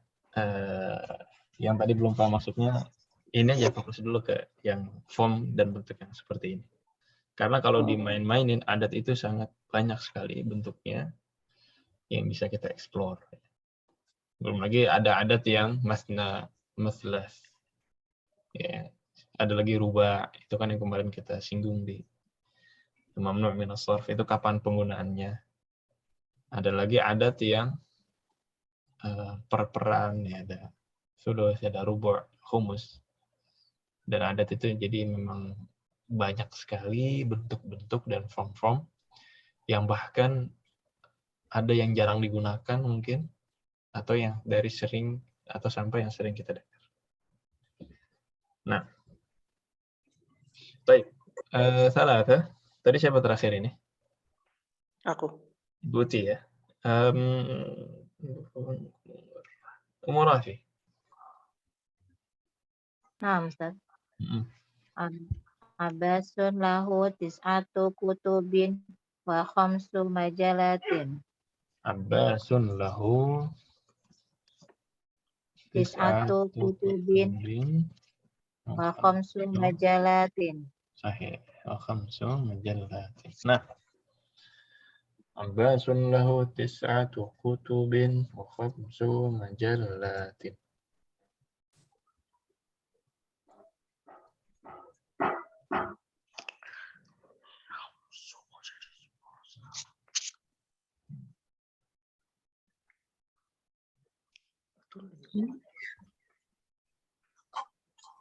Yang tadi belum paham maksudnya, ini aja fokus dulu ke yang form dan bentuk yang seperti ini. Karena kalau dimain-mainin, adat itu sangat banyak sekali bentuknya yang bisa kita explore. Belum lagi ada adat yang masna, maslas. Ya, ada lagi ruba, itu kan yang kemarin kita singgung di mamnu' min as-sarf, itu kapan penggunaannya. Ada lagi adat yang per-peran, ya, ada sulus, ada rubu', khumus. Dan adat itu jadi memang banyak sekali bentuk-bentuk dan form-form yang bahkan ada yang jarang digunakan mungkin, atau yang dari sering, atau sampai yang sering kita dengar. Nah, baik. Salah, tadi siapa terakhir ini? Aku. Buti ya. Umur Rafi. Nah, Ustaz. Mm-mm. Abasun lahu tis'atu kutubin wa khamsu majalatin. Abbasun lahu Tis'atu kutubin wa khamsu majalatin. Sahih. Wa khamsu majallatin. Nah, Abbasun lahu tis'atu kutubin wa khamsu majallatin.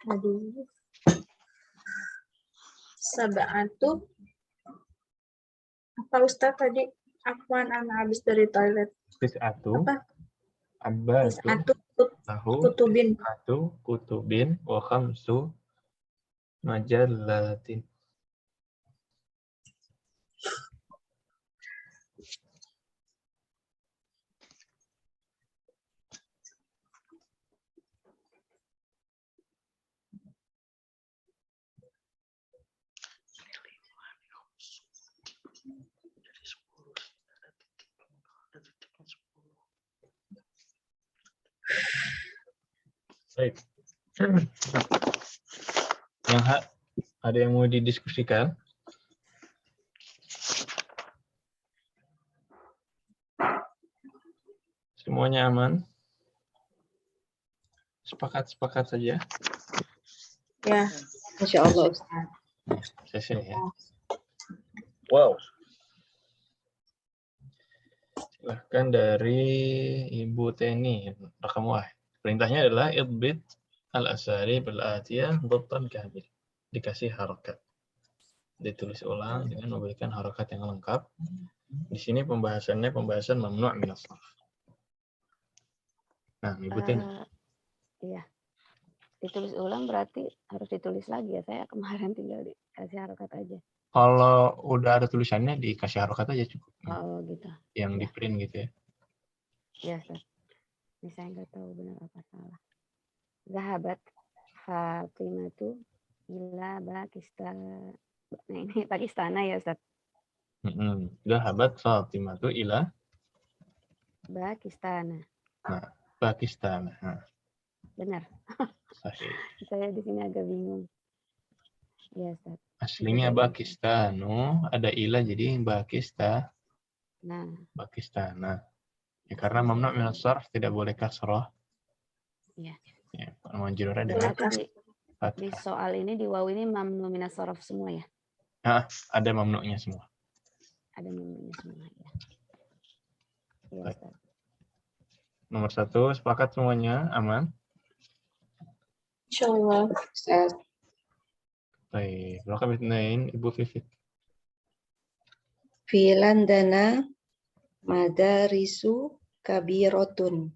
Aduh. Sab'atu. Apa Ustaz tadi? Afwan, anak habis dari toilet. Tis'atu. Apa? Abbasun Tis'atu lahu kutubin. tis'atu kutubin wa khamsu majallatin. Baik. Yang ada yang mau didiskusikan? Semuanya aman? Sepakat-sepakat saja. Ya. Insya Allah Ustaz. Sesi ya. Wow. Silahkan dari Ibu Teni. Rekam wahid. Perintahnya adalah idbit al-asari bil-atiyah dhabtan kamil. Dikasih harokat. Ditulis ulang dengan memberikan harokat yang lengkap. Di sini pembahasannya pembahasan mamnu' min as-sarf. Nah, Ibu Teni. Iya. Ditulis ulang berarti harus ditulis lagi ya. Saya kemarin tinggal dikasih harokat aja. Kalau udah ada tulisannya dikasih harokat aja cukup. Oh gitu. Yang Ya. di print gitu ya. Ya, Ustaz. Ini saya nggak tahu benar apa salah. Zahabat Fatimatu ila Pakistan. Nah, ini Pakistana ya, Ustaz. Zahabat Fatimatu ila Pakistana. Pakistan. Nah, Benar. sahih. Saya di sini agak bingung. Ya, Ustaz. Aslinya Pakistanu, ada ila jadi Pakistan. Nah, Pakistana. Ya, karena mamnu' min as-sarf tidak boleh kasrah. iya. Ya, majrur adalah Berarti di fathah. soal ini di waw ini mamnu minas sorof semua ya? Ada mamnu'nya semua. Ada mamnunya semua ya. Iya, Baik. Ustaz. Nomor 1, sepakat semuanya, aman? Insya Allah Ustaz. Baik, rakam 2, Ibu Vivit. Filandana madarisu kabirotun.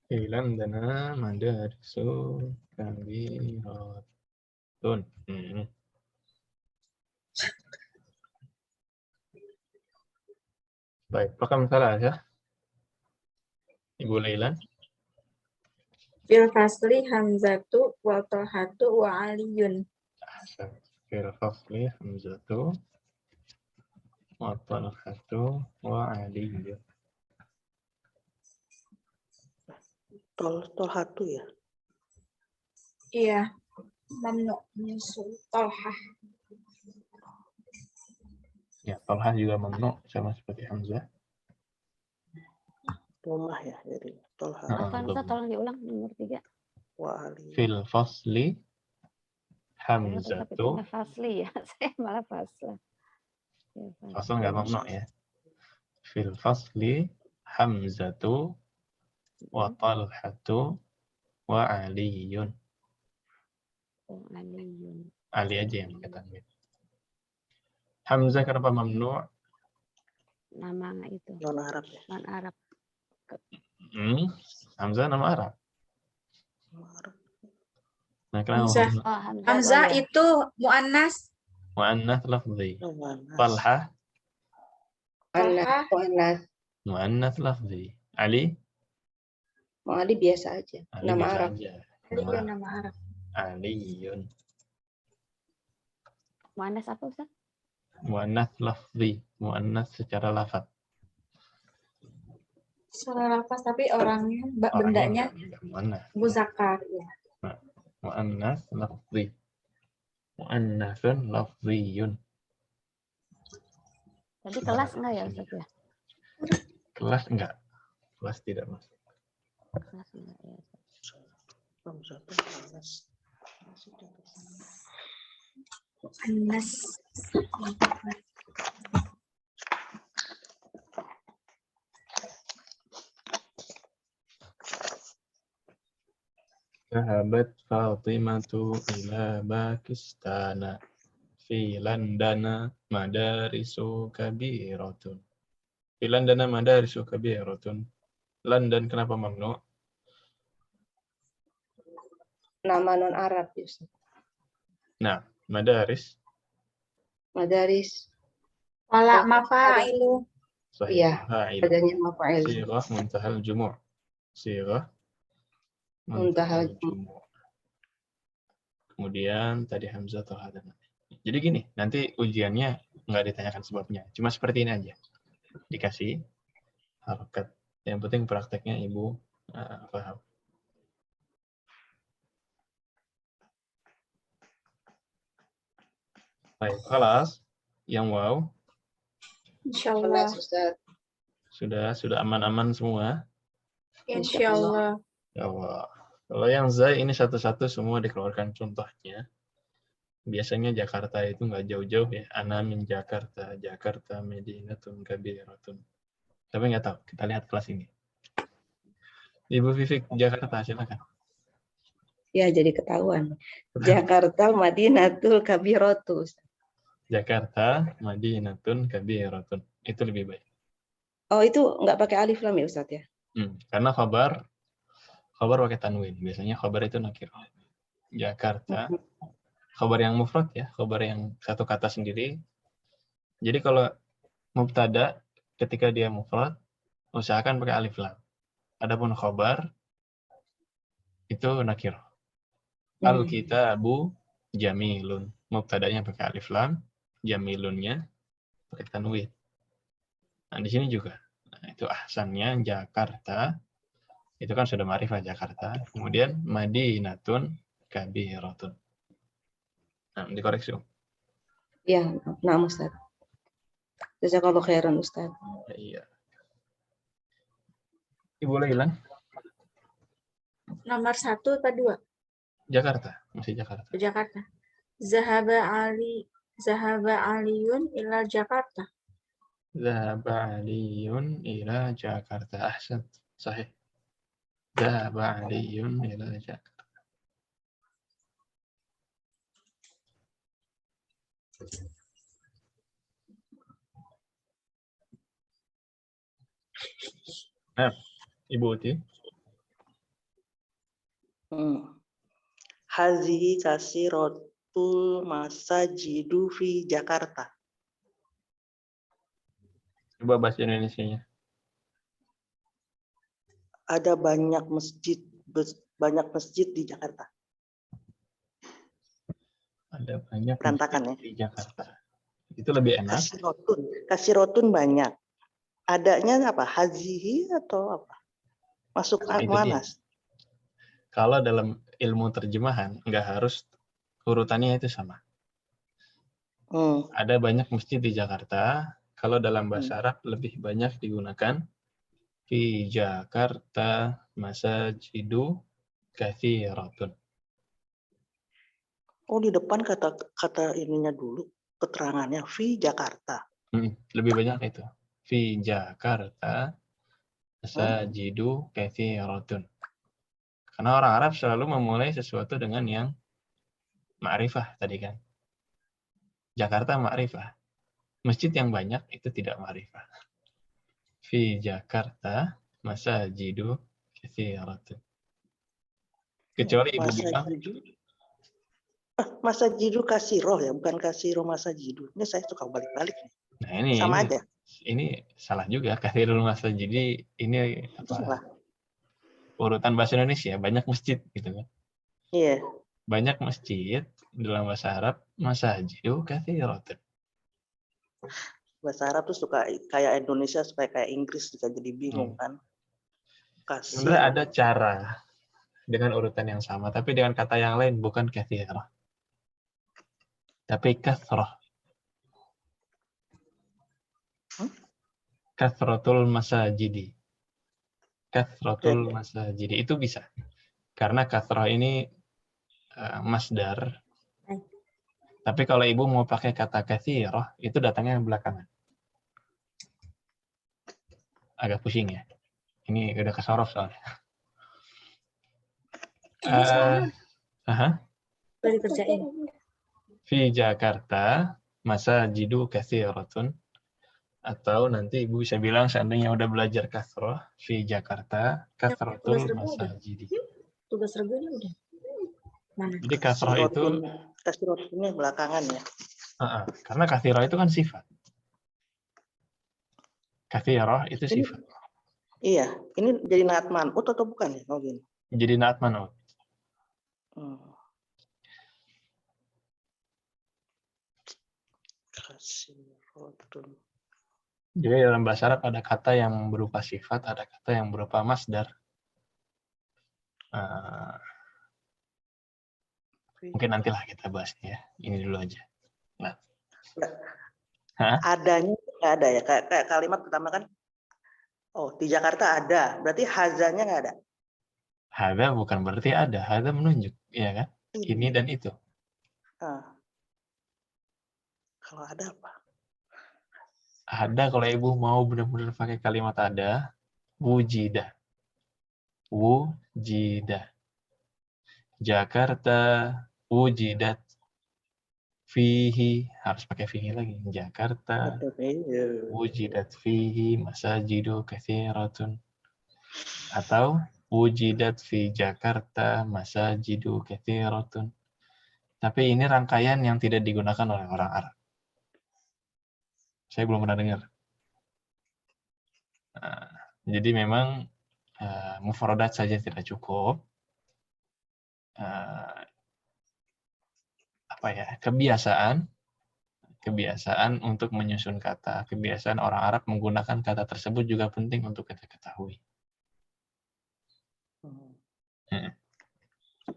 Filan dana madarisu kabiratun. Baik, rakam salah ya. Ibu Lailan. Fil fasli hamzatu wa tohatu wa aliyun. Fil fasli hamzatu wa talhatu wa aliyun. Tolhatu ya. Iya. Mamnu nyusul Tolhah. Ya, Talha juga mamnu sama seperti Hamzah. Rumah ya, jadi Tolha Afwan Ustaz, tolong diulang nomor 3. wa Ali. Fil fasli Oh, tetap itu Hamzatu. fasli ya. Saya malah fasla. Ya, Fasl nggak mamnu ya. Fil fasli Hamzatu wa Talhatu wa Aliyun. Oh, Aliyun. Ali aja yang pakai tanwin. Hamzah kenapa mamnu? Nama itu Non Arab ya. non Arab. Hamzah nama Arab. Non Arab. Nah, kenapa Hamzah. mamnu? Oh, Hamzah. Hamzah Oh, ya. itu muannas. Mu'annath lafzi. Non Manas. Talha Talha. mu'annath lafzi. Ali Mau Ali biasa aja. Ali Nama biasa Arab. aja. Tadi dia nama Arab. Aliyun. Muannas apa Ustaz? Mu'annath lafzi. Mu'annath secara lafaz. Salah lafaz tapi orangnya, bendanya Mu'annath. muzakkar ya. Mu'annath lafzi. Mu'annathun lafziyun. Tadi kelas enggak ya Ustaz ya? Kelas enggak. Kelas tidak masuk. Kelas enggak ya. Hamzah Manas. Muannas. Zahabat Fatimatu ila Pakistan. Fi London madarisu kabiratun. Fi London madarisu kabiratun. London kenapa mamnu? Nama non Arab Yusuf. Nah, madaris Madaris. Wala mafa'ilu. sahih. Iya, Fa'il. adanya mafa'il. Sirah muntahal jumu'. Sirah Muntahal jumu'. Kemudian tadi Hamzah atau Hadana. Jadi gini, nanti ujiannya nggak ditanyakan sebabnya. Cuma seperti ini aja. Dikasih harokat. Yang penting prakteknya Ibu paham. Baik, kelas yang wow. Insyaallah. Ustaz. Sudah aman-aman semua. Insyaallah. Ya Allah. Kalau yang Zai ini satu-satu semua dikeluarkan contohnya. Biasanya Jakarta itu nggak jauh-jauh ya. Ana min Jakarta, Jakarta Madinatun Kabiratun. Tapi nggak tahu. Kita lihat kelas ini. Ibu Vivik, Jakarta silakan. Ya, jadi ketahuan. Jakarta Madinatul Kabiratu. Jakarta Madinatun Kabiratun. Itu lebih baik. Oh, itu nggak pakai alif lam ya Ustaz ya? Karena khabar pakai tanwin. Biasanya khabar itu nakir. Jakarta. Khabar yang mufrad ya, khabar yang satu kata sendiri. Jadi kalau mubtada ketika dia mufrad, usahakan pakai alif lam. Adapun khabar itu nakir. Al-kitabu jamilun. Mubtadanya pakai alif lam, jamilunnya pakai tanwin. Nah, di sini juga. Nah, itu ahsannya Jakarta. Itu kan sudah ma'rifah Jakarta. Kemudian Madinatun Kabiratun. Nah, dikoreksi. Ya, nah Ustaz. Jazakallahu khairan Ustaz. Iya. Ibu Lailan, Nomor 1 atau 2? Jakarta, masih Jakarta. Jakarta. Zahaba Aliyun ila Jakarta. Zahaba Aliyun ila Jakarta. Ahsan. Sahih. Zahaba Aliyun ila Jakarta. Nah, Ibu Uti. Hazihi kasiratul masajidu fi Jakarta. Coba bahasa Indonesianya. Ada banyak masjid di Jakarta. Ada banyak Berantakan ya. di Jakarta. Itu lebih enak. Kasirotun banyak. Adanya apa? Hazihi atau apa? Masuk Nah, itu manas. Kalau dalam ilmu terjemahan nggak harus urutannya itu sama. Ada banyak masjid di Jakarta. Kalau dalam bahasa Arab lebih banyak digunakan fi Jakarta masajidu katsiratun. Oh, di depan kata ininya dulu, keterangannya fi Jakarta. Lebih banyak itu. Fi Jakarta masajidu katsiratun. Karena orang Arab selalu memulai sesuatu dengan yang ma'rifah tadi kan. Jakarta ma'rifah. Masjid yang banyak itu tidak ma'rifah. Fi Jakarta masajidu katsiratun. Kecuali ibu bilang Masajidu kasiroh ya, bukan kasiroh masajidu. Ini saya suka balik-balik. nah ini Sama aja. Ini salah juga katsirul masajid. Jadi ini Itu salah. urutan bahasa Indonesia banyak masjid gitu kan. Iya. Banyak masjid dalam bahasa Arab masajidu katsiratun. Bahasa Arab tuh suka kayak Indonesia supaya kayak Inggris juga jadi bingung kan. Sebenarnya ada cara dengan urutan yang sama, tapi dengan kata yang lain, bukan katsirah. Tapi kathrah. Kathratul masajidi. Kathratul masajidi. Itu bisa. Karena kathrah ini masdar. Tapi kalau ibu mau pakai kata katsirah, itu datangnya belakangan. Agak pusing ya. Ini udah kesorof soalnya. Boleh dikerjain. Fi Jakarta masajidu katsiratun. Atau nanti ibu bisa bilang seandainya udah belajar kathrah fi Jakarta kathratul masajidi. Tugas regunya udah. Mana? Jadi kathrah itu ini belakangan ya. Karena katsirah itu kan sifat. Katsirah itu sifat. Iya, ini jadi naat man'ut atau bukan ya? Oh, gini. Jadi naat man'ut. Jadi dalam bahasa Arab ada kata yang berupa sifat, ada kata yang berupa masdar. Mungkin nantilah kita bahasnya ya. Ini dulu aja. Nah. Adanya nggak ada ya? Kayak kalimat pertama kan, oh di Jakarta ada, berarti hazanya nggak ada. Hada bukan berarti ada, hada menunjuk, ya kan? Ini dan itu. Kalau ada apa? Ada kalau ibu mau benar-benar pakai kalimat ada, wujida. Wujida. Jakarta wujidat fihi, harus pakai fihi lagi. Jakarta wujidat fihi masajidu katsiratun. Atau wujidat fi Jakarta masajidu katsiratun. Tapi ini rangkaian yang tidak digunakan oleh orang Arab. Saya belum pernah dengar. Jadi memang mufradat saja tidak cukup. Kebiasaan untuk menyusun kata, kebiasaan orang Arab menggunakan kata tersebut juga penting untuk kita ketahui.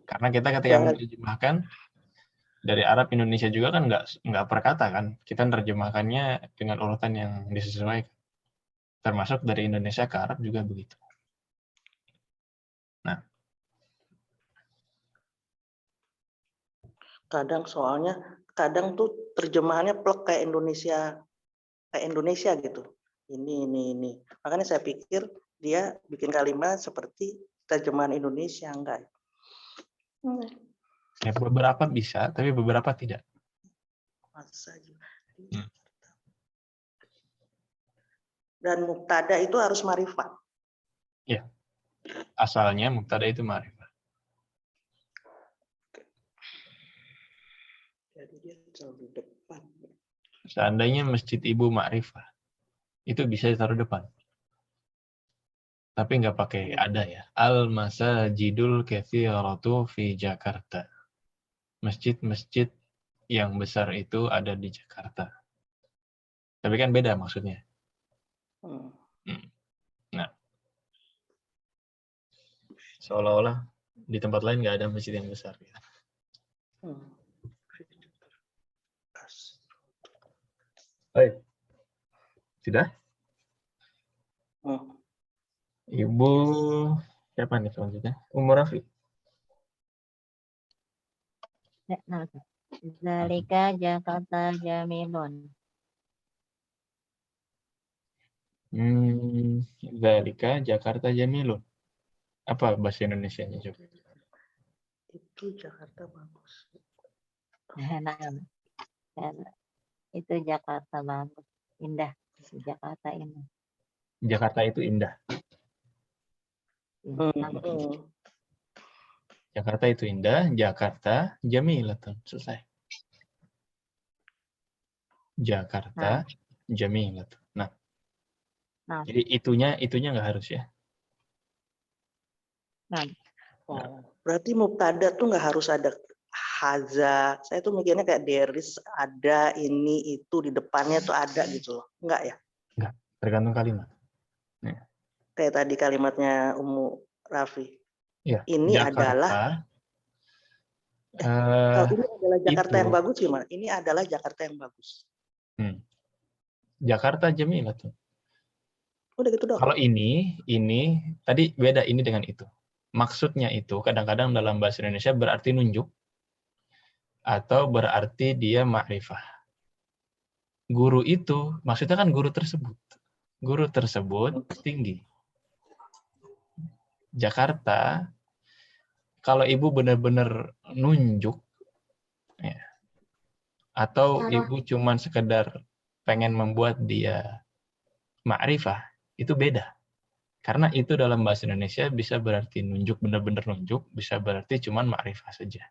Karena kita ketika menerjemahkan dari Arab Indonesia juga kan nggak per kata kan, kita menerjemahkannya dengan urutan yang disesuaikan. Termasuk dari Indonesia ke Arab juga begitu. Nah, kadang tuh terjemahannya plek kayak Indonesia gitu. Ini. Makanya saya pikir dia bikin kalimat seperti terjemahan Indonesia, enggak. Ya, beberapa bisa, tapi beberapa tidak. Dan mubtada itu harus ma'rifat. Ya, asalnya mubtada itu ma'rifat. Jadi dia selalu depan. Seandainya masjid ibu ma'rifah, itu bisa ditaruh depan. Tapi nggak pakai ada ya. Al-masajidul katsiratu fi Jakarta. Masjid-masjid yang besar itu ada di Jakarta. Tapi kan beda maksudnya. Nah, seolah-olah Di tempat lain nggak ada masjid yang besar. Ya. Baik. Sudah? Ibu siapa nih selanjutnya? Umur Rafi. Nah, Ustaz. Zalika Jakarta jamilun. Zalika Jakarta Jamilun. Apa bahasa Indonesianya coba? Itu Jakarta bagus. Nah, itu Jakarta bagus, indah. Jakarta ini. Jakarta itu indah. Jakarta itu indah, Jakarta Jamilatun. Selesai. Jakarta Jamilatun. Nah. Jadi itunya nggak harus ya. Berarti mubtada tuh nggak harus ada haza. Saya tuh mikirnya kayak deris ada ini itu di depannya tuh ada gitu loh. Enggak ya? Enggak, tergantung kalimat. Ya. Kayak tadi kalimatnya Ummu Rafi. Ya, ini Jakarta, adalah kalau ini adalah Jakarta yang bagus gimana? Ini adalah Jakarta yang bagus. Jakarta Jamilatun. Udah gitu dong. Kalau ini tadi beda ini dengan itu. Maksudnya itu kadang-kadang dalam bahasa Indonesia berarti nunjuk atau berarti dia ma'rifah. Guru itu maksudnya kan guru tersebut. Guru tersebut tinggi. Jakarta, kalau ibu benar-benar nunjuk, ya, atau ibu cuman sekedar pengen membuat dia ma'rifah, itu beda. Karena itu dalam bahasa Indonesia bisa berarti nunjuk, benar-benar nunjuk, bisa berarti cuman ma'rifah saja.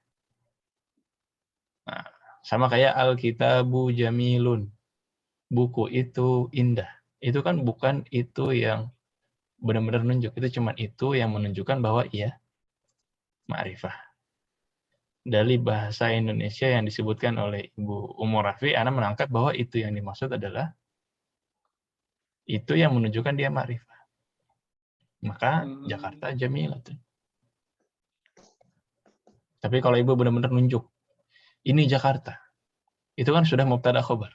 Nah, sama kayak Alkitabu Jamilun. Buku itu indah. Itu kan bukan itu yang benar-benar nunjuk. Itu cuman itu yang menunjukkan bahwa ia ma'rifah. Dari bahasa Indonesia yang disebutkan oleh Ibu Ummu Rafi, Ana menangkap bahwa itu yang dimaksud adalah itu yang menunjukkan dia ma'rifah. Maka Jakarta Jamilatun. Tapi kalau ibu benar-benar nunjuk, ini Jakarta. Itu kan sudah mubtada khobar.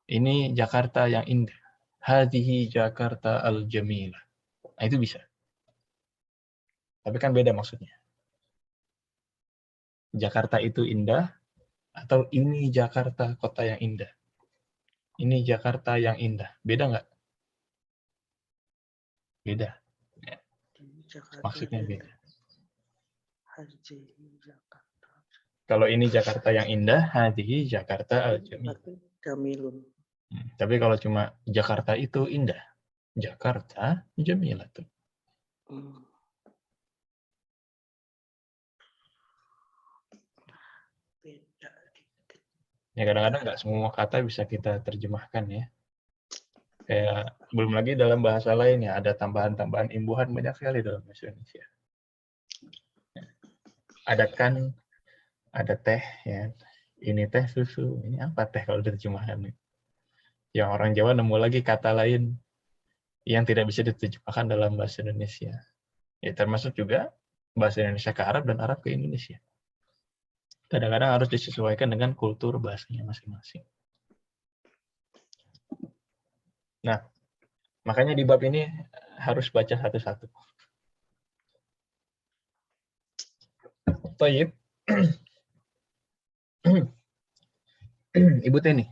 Ini Jakarta yang indah. Hadhihi Jakarta al-jamilah. Nah, itu bisa. Tapi kan beda maksudnya. Jakarta itu indah, atau ini Jakarta kota yang indah. Ini Jakarta yang indah. Beda nggak? Beda. Ya. Maksudnya beda. Kalau ini Jakarta yang indah, hadhihi Jakarta Jamilun. Tapi kalau cuma Jakarta itu indah, Jakarta Jamilatun. Ya kadang-kadang nggak semua kata bisa kita terjemahkan ya. Kayak belum lagi dalam bahasa lain ya ada tambahan-tambahan imbuhan banyak sekali dalam bahasa Indonesia. Ada kan, ada teh ya. Ini teh susu, ini apa teh kalau diterjemahkan? Yang orang Jawa nemu lagi kata lain yang tidak bisa diterjemahkan dalam bahasa Indonesia. Ya termasuk juga bahasa Indonesia ke Arab dan Arab ke Indonesia. Kadang-kadang harus disesuaikan dengan kultur bahasanya masing-masing. Nah, makanya di bab ini harus baca satu-satu. Tayyib. Ibu Teni.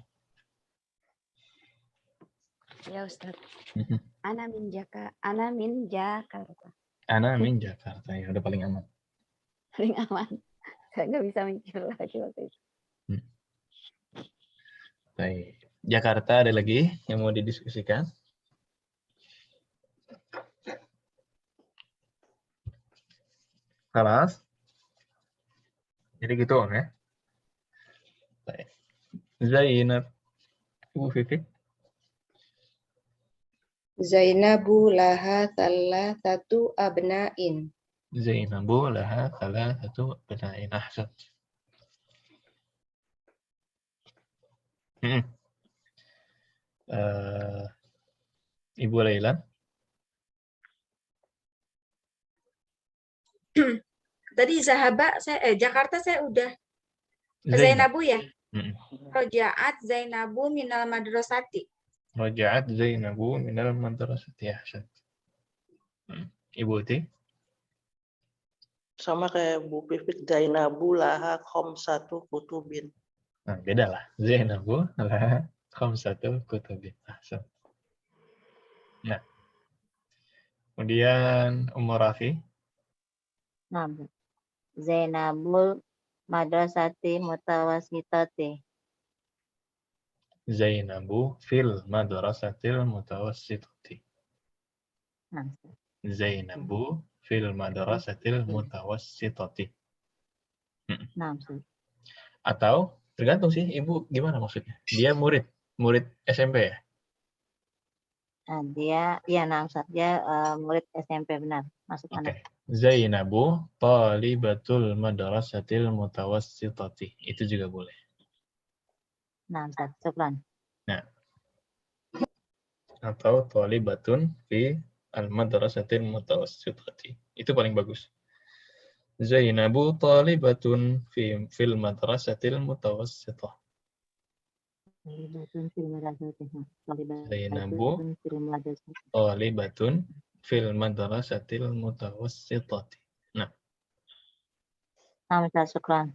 Ya Ustaz. Ana min Jakarta. Ana min Jakarta, ya udah paling aman. Paling aman. Saya nggak bisa mikir lagi waktu itu. Baik. Jakarta ada lagi yang mau didiskusikan? Kelas. Jadi gitu Om ya. Baik. Zainab. Ibu Fikri. Zainabu laha thalathatu abna'in. Zainabu laha thalathatu abna'in. Ahsan. Ibu Laila. Tadi Jakarta saya udah. Zainab. Zainabu ya? Mm-mm. Rojaat Zainabu minal madrasati. Raja'at Zainabu minal madrasati. Ahsan. Ibu Uti. Sama kayak Bu Pipit, Zainabu laha khamsatu kutubin. Nah, beda lah. Zainabu laha khamsatu kutubin. Ahsan. Nah, kemudian Ummu Rafi. Nah, Zainabul madrasati mutawasitati. Zainabu fil madrasatil mutawassitati. Nah, Zainabu fil madrasatil mutawassitati. nah, Atau tergantung sih Ibu gimana maksudnya. Dia murid SMP ya? nah, dia murid SMP benar, masuk Oke. anak. Zainabu talibatul madrasatil mutawassitati. Itu juga boleh. Nah, syukran. Nah, atau talibatun fi al-madrasatil mutawassitati. Itu paling bagus. Zainabu talibatun fil madrasatil mutawassitah. Zainabu talibatun fil madrasatil mutawassitati. Nah, Nah, syukran.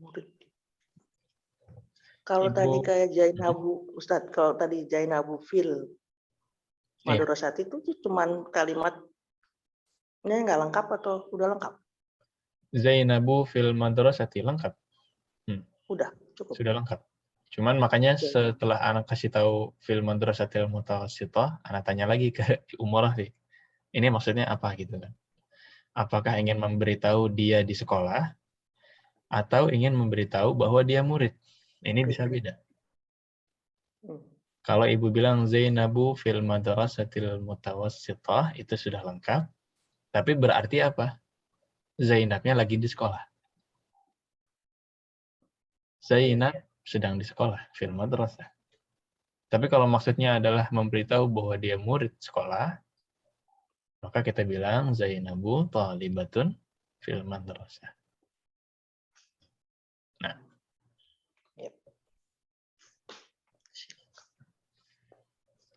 Murid. Kalau Ibu- tadi kayak Zainabu, Ustadz, kalau tadi Zainabu fil Iya. madrasati itu cuman kalimatnya nggak lengkap atau udah lengkap? Zainabu fil madrasati lengkap. Udah cukup. Sudah lengkap. Cuman makanya setelah anak kasih tahu fil madrasatil mutawassitah, anak tanya lagi ke Umurah sih. Ini maksudnya apa gitu kan? Apakah ingin memberitahu dia di sekolah atau ingin memberitahu bahwa dia murid? Ini bisa beda. Kalau ibu bilang Zainabu fil madrasatil mutawassitah, itu sudah lengkap. Tapi berarti apa? Zainabnya lagi di sekolah. Zainab sedang di sekolah, fil madrasah. Tapi kalau maksudnya adalah memberitahu bahwa dia murid sekolah, maka kita bilang Zainabu talibatun fil madrasah. Nah.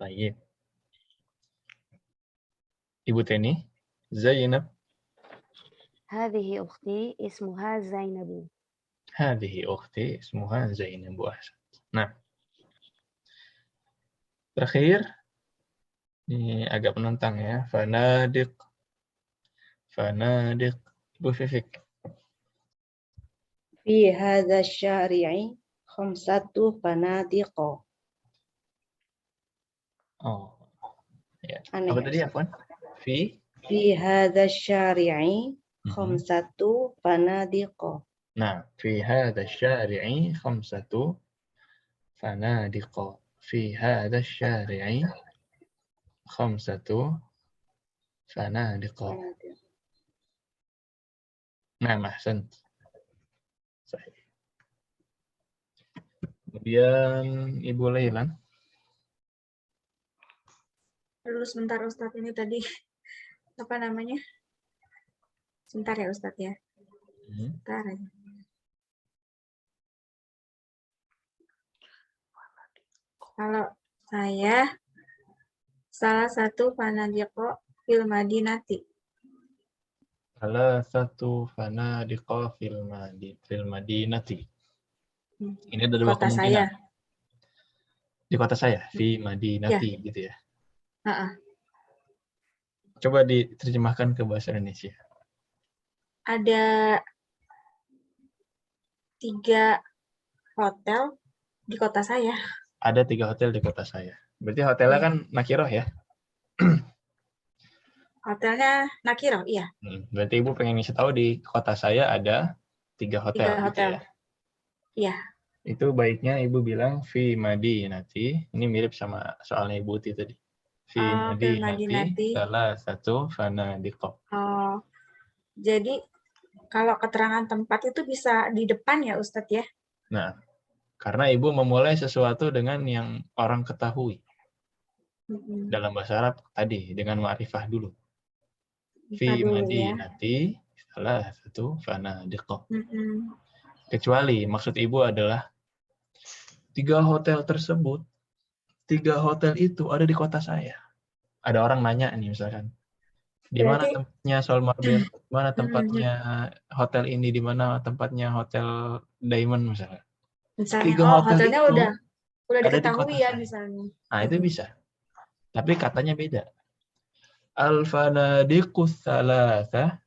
Baik. Ibu Teni, Zainab. هذه أختي اسمها زينب. Hadhihi ukhti ismuha Zainab. Nah. Terakhir, ini agak menantang ya. Fanadiq. Ibu Fifik. Fi hadha syari'i khamsatu fanadiqa. Oh. Ya. Aneh, Apa tadi, Ustaz. Afwan? Fi hadha syari'i khamsatu fanadiqa. Nah, fi hadha syari'i khamsatu fanadiqa. Fi hadha syari'i khamsatu fanadiqa. Nah, ahsan. Sahih. Kemudian Ibu Lailan. Dulu sebentar Ustadz, ini tadi apa namanya? Sebentar ya Ustadz ya. Sebentar aja. Kalau saya salah satu fanadiqo fil madinati. Salah satu fanadiqa fil madinati. Ini ada dua Kota kemungkinan. saya. Di kota saya, fi madinati gitu ya. Coba diterjemahkan ke bahasa Indonesia. Ada 3 hotel di kota saya. Ada 3 hotel di kota saya. Berarti hotelnya kan nakiroh ya? Hotelnya nakiroh, iya. Berarti Ibu pengen ngasih tahu di kota saya ada 3 hotel. 3 hotel. Gitu ya? Iya. Itu baiknya Ibu bilang fi madinati. Ini mirip sama soalnya Ibu Uti tadi. Fi madinati salah satu fanadiqa. Oh, jadi kalau keterangan tempat itu bisa di depan ya Ustadz ya? Nah, karena Ibu memulai sesuatu dengan yang orang ketahui. Dalam bahasa Arab tadi, dengan ma'rifah dulu. Fi dulu ya. madinati salah satu fanadiqo. Mm-mm. Kecuali maksud ibu adalah 3 hotel tersebut, 3 hotel itu ada di kota saya. Ada orang nanya nih misalkan, di mana Berarti tempatnya Sol Marbella, di mana mm-mm. tempatnya hotel ini, di mana tempatnya hotel Diamond misalkan. Misalnya, 3 hotel hotelnya itu udah ada di diketahui kota ya saya. misalnya. Nah, itu bisa. Tapi katanya beda. Al-fanadiqus thalatha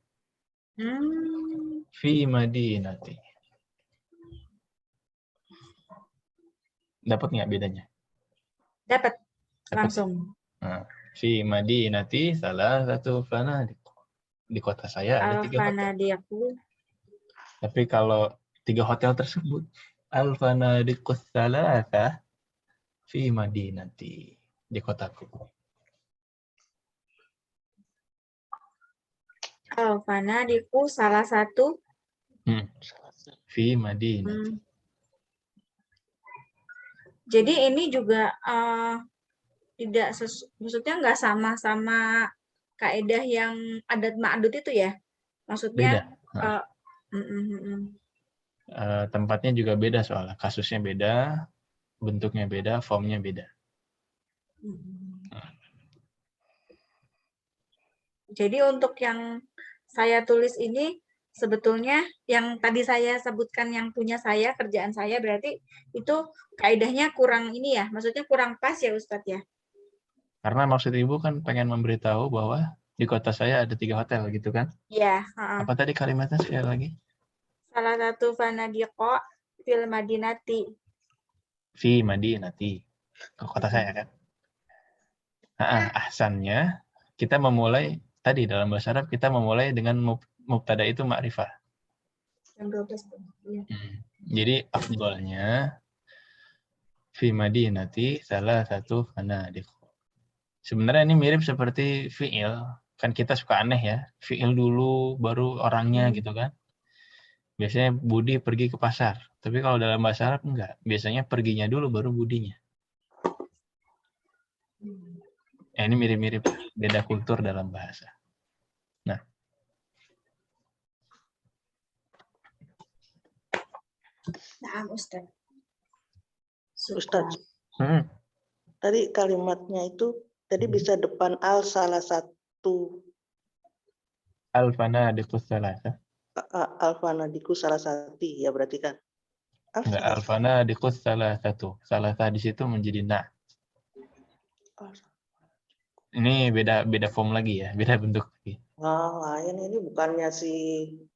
Hmm, fi madinati. Dapat nggak bedanya? dapat Dapat. langsung. Nah, fi madinati salah satu fanadiq. Di kota saya ada 3 hotel. Al-Fanadiqu. Tapi kalau 3 hotel tersebut, al-fanadiqus thalatha fi madinati. Di kotaku. Al-Fanadiqu salah satu. Fi madinati. Jadi ini juga tidak maksudnya nggak sama kaedah yang adat ma'dud itu ya? Maksudnya Beda. Tempatnya juga beda soalnya. Kasusnya beda, bentuknya beda, formnya beda. Jadi untuk yang saya tulis ini sebetulnya yang tadi saya sebutkan yang punya saya, kerjaan saya berarti itu kaedahnya kurang ini ya, maksudnya kurang pas ya Ustadz ya? Karena maksud ibu kan pengen memberitahu bahwa di kota saya ada 3 hotel gitu kan? Iya. Apa tadi kalimatnya sekali lagi? Salah satu fanadiqo fil madinati. Fi madinati. Ke kota saya kan? Ahsannya kita memulai tadi dalam bahasa Arab kita memulai dengan mubtada itu ma'rifah. Jam 12. Iya. Jadi afdalnya fi madinati salah satu fanadiq. Sebenarnya ini mirip seperti fi'il. Kan kita suka aneh ya. Fi'il dulu baru orangnya gitu kan. Biasanya Budi pergi ke pasar. Tapi kalau dalam bahasa Arab enggak. Biasanya perginya dulu baru Budinya. Ini mirip-mirip. Beda kultur dalam bahasa. Nah. Nah, Ustadz. Ustadz, tadi kalimatnya itu tadi bisa depan al salah satu. Al-fanadiqus salasa. Al-fanadiqu salah satu ya berarti kan? Enggak, al-fanadiqus salah satu. Salah satu di situ menjadi na. Ini beda form lagi ya, beda bentuk lagi. Lain ini bukannya si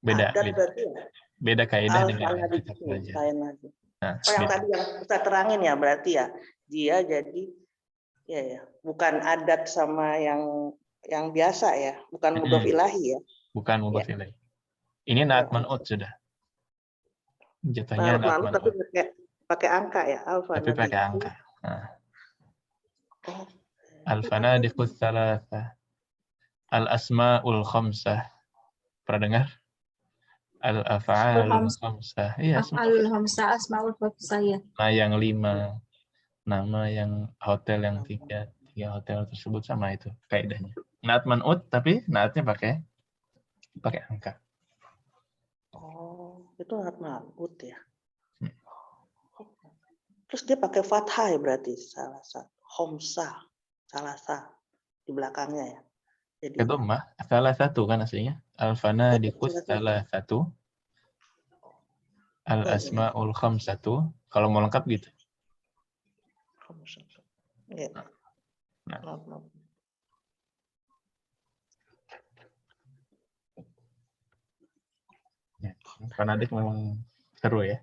beda. berarti ya? Beda kaidah dengan yang kita pelajari. Lain lagi. Nah, yang tadi yang kita terangin ya berarti ya dia jadi ya bukan adat sama yang biasa ya, bukan mudhof ilahi ya. Bukan mudhof ilahi. Ini naat man'ut sudah. Jatuhnya naat man'ut. Tapi pakai angka ya, Tapi pakai angka. Nah. Al-fanadiqus thalatha. Al-asma'ul khamsah. Pernah dengar? Al-af'alul khamsah. Iya, Al khamsah asmaul khamsah ya. Nah, yang 5. Nama yang hotel yang 3 hotel tersebut sama itu kaidahnya. Naat man'ut tapi naatnya pakai angka. Oh, itu naat man'ut ya. Terus dia pakai fathah ya berarti salah satu. Khamsah, salah satu di belakangnya ya. Jadi itu mah salah satu kan aslinya. Al-fanadiqus salah satu. Al-asma'ul khamsatu. Kalau mau lengkap gitu. Ya. Fanadik memang seru ya.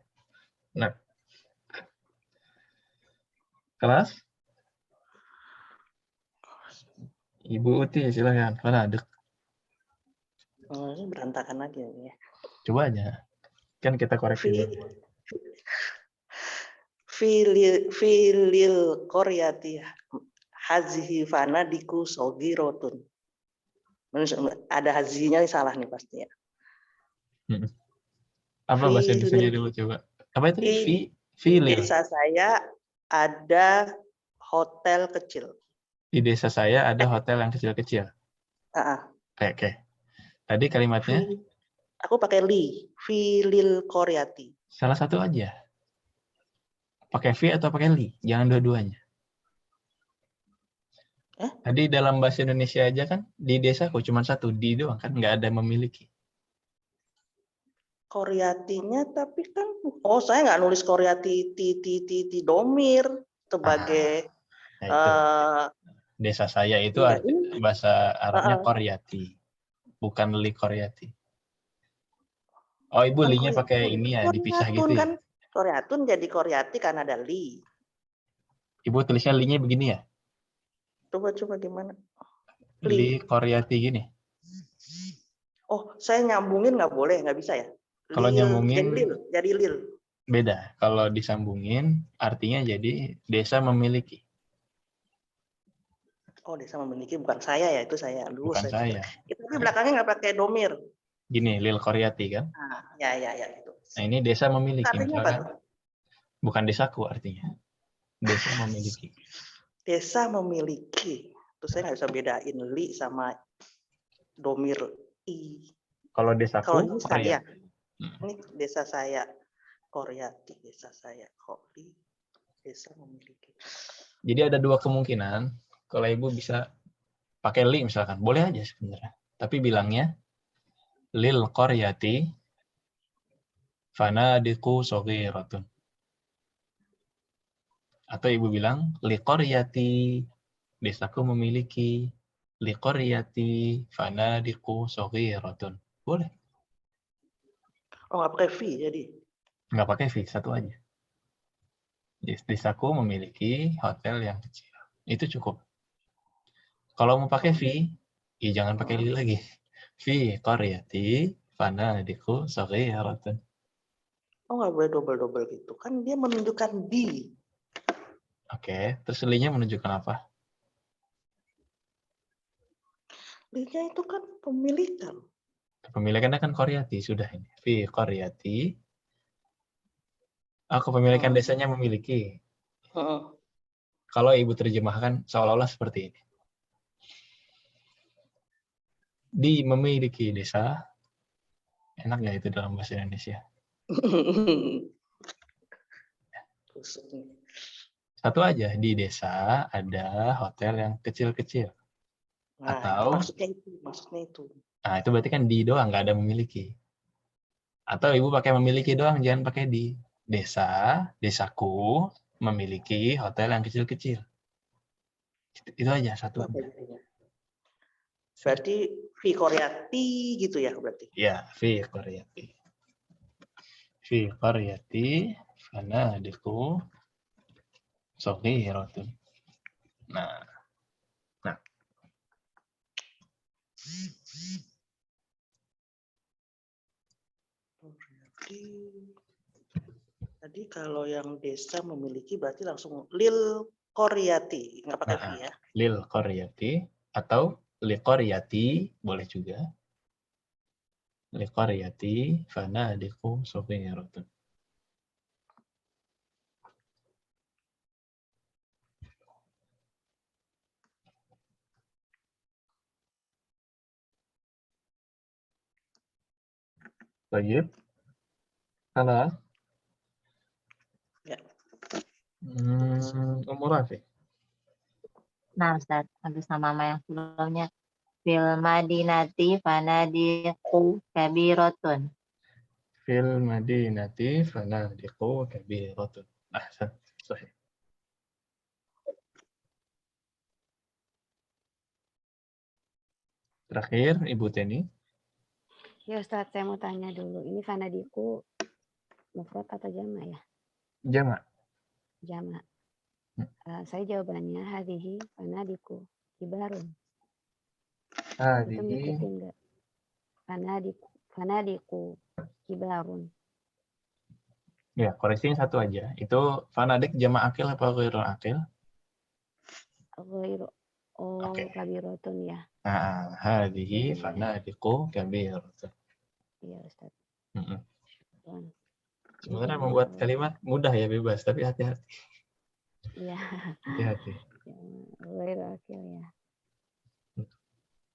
Nah. Kelas? Ibu Uti silakan. Fanadik. Ini berantakan lagi ya. Coba aja. Kan kita koreksi dulu. Filil qaryati hazihi fanadiku sogirotun. Ada hazihinya salah nih pasti ya. Apa bahasa Indonesia dulu coba? Apa itu? Filil. Di desa saya ada hotel kecil. Di desa saya ada hotel yang kecil-kecil. Oke. Tadi kalimatnya Aku pakai li. Filil koryati. salah satu aja. Pakai fi atau pakai li? Jangan dua-duanya. Tadi dalam bahasa Indonesia aja kan di desaku cuma satu di doang kan, nggak ada memiliki. Koryatinya tapi kan, saya nggak nulis koryati ti domir sebagai Nah, itu. Desa saya itu iya, ini bahasa Arabnya koryati, bukan li koryati. Oh, ibu bukan linya pakai koryatun. ini ya, dipisah Koryatun gitu ya. kan, koryatun jadi koryati karena ada li. Ibu tulisnya linya begini ya, Coba gimana? li koryati gini. Oh, saya nyambungin nggak boleh, nggak bisa ya? Kalau Lil, nyambungin jadi lil. beda. Kalau disambungin artinya jadi desa memiliki. Oh, desa memiliki, bukan saya ya, itu saya. Dulu Bukan saya. saya. Tapi belakangnya nggak pakai domir. Gini, lil koryati kan. Nah, ya itu. Nah, ini desa memiliki. Artinya apa? Misalkan, bukan desaku artinya. Desa memiliki. Desa memiliki. Terus saya nggak bisa bedain li sama domir i. Kalau desaku, Kalau ini saya, Hmm. ini desa saya, koryati, desa saya, kopi, desa memiliki. Jadi ada dua kemungkinan. Kalau ibu bisa pakai li misalkan, boleh aja sebenarnya. Tapi bilangnya lil qaryati fanadiqu shaghiratun. Atau ibu bilang li qaryati, desaku memiliki, li qaryati fanadiqu shaghiratun. Boleh. Oh, nggak pakai v jadi. Nggak pakai fi, satu aja. Desaku memiliki hotel yang kecil. Itu cukup. Kalau mau pakai fi, ya jangan pakai li lagi. Fi qaryati fanadiqu shaghiratun. Oh, nggak boleh double gitu. Kan dia menunjukkan di. Oke, terus li-nya menunjukkan apa? Li-nya itu kan pemilikan. Kepemilikannya kan qaryati, sudah ini. Fi qaryati. Kepemilikan desanya memiliki. Kalau ibu terjemahkan seolah-olah seperti ini. Di memiliki desa. Enak nggak itu dalam bahasa Indonesia? Satu aja, di desa ada hotel yang kecil-kecil. Nah, Atau, maksudnya itu. nah itu berarti kan di doang, nggak ada memiliki. Atau ibu pakai memiliki doang, jangan pakai di. Desaku memiliki hotel yang kecil-kecil. Itu aja satu. Berarti fi koryati gitu ya berarti. Ya, fi qaryati. Fi qaryati fanadiqu shaghiratun. Nah. Tadi kalau yang desa memiliki berarti langsung lil koryati, nggak pakai fi ya. Lil qaryati atau li qaryati boleh juga. Li qaryati fanadiqu shaghiratun. Baik. Salah. Ya. Umur Rafi. Nah, Ustaz, habis nama yang sebelumnya. Fil madinati fanadiqu kabiratun. Fil madinati fanadiqu kabiratun. Ahsan. Sahih. Terakhir, Ibu Teni. Ya Ustaz, saya mau tanya dulu. Ini fanadiku mufrad atau jama ya? Jama. Jama. Saya jawabannya hadhihi fanadiku kibarun. Itu ngikutin enggak? Fanadiku kibarun. Ya, koreksinya satu aja. Itu fanadik jama akil apa ghairul akil? Ghairu. Oh, kabiratun ya. Hadhihi fanadiqu kabiratun. Iya, Ustaz. Sebenarnya membuat kalimat mudah ya, bebas, tapi hati-hati. Iya. Hati-hati. Ghairu akil ya.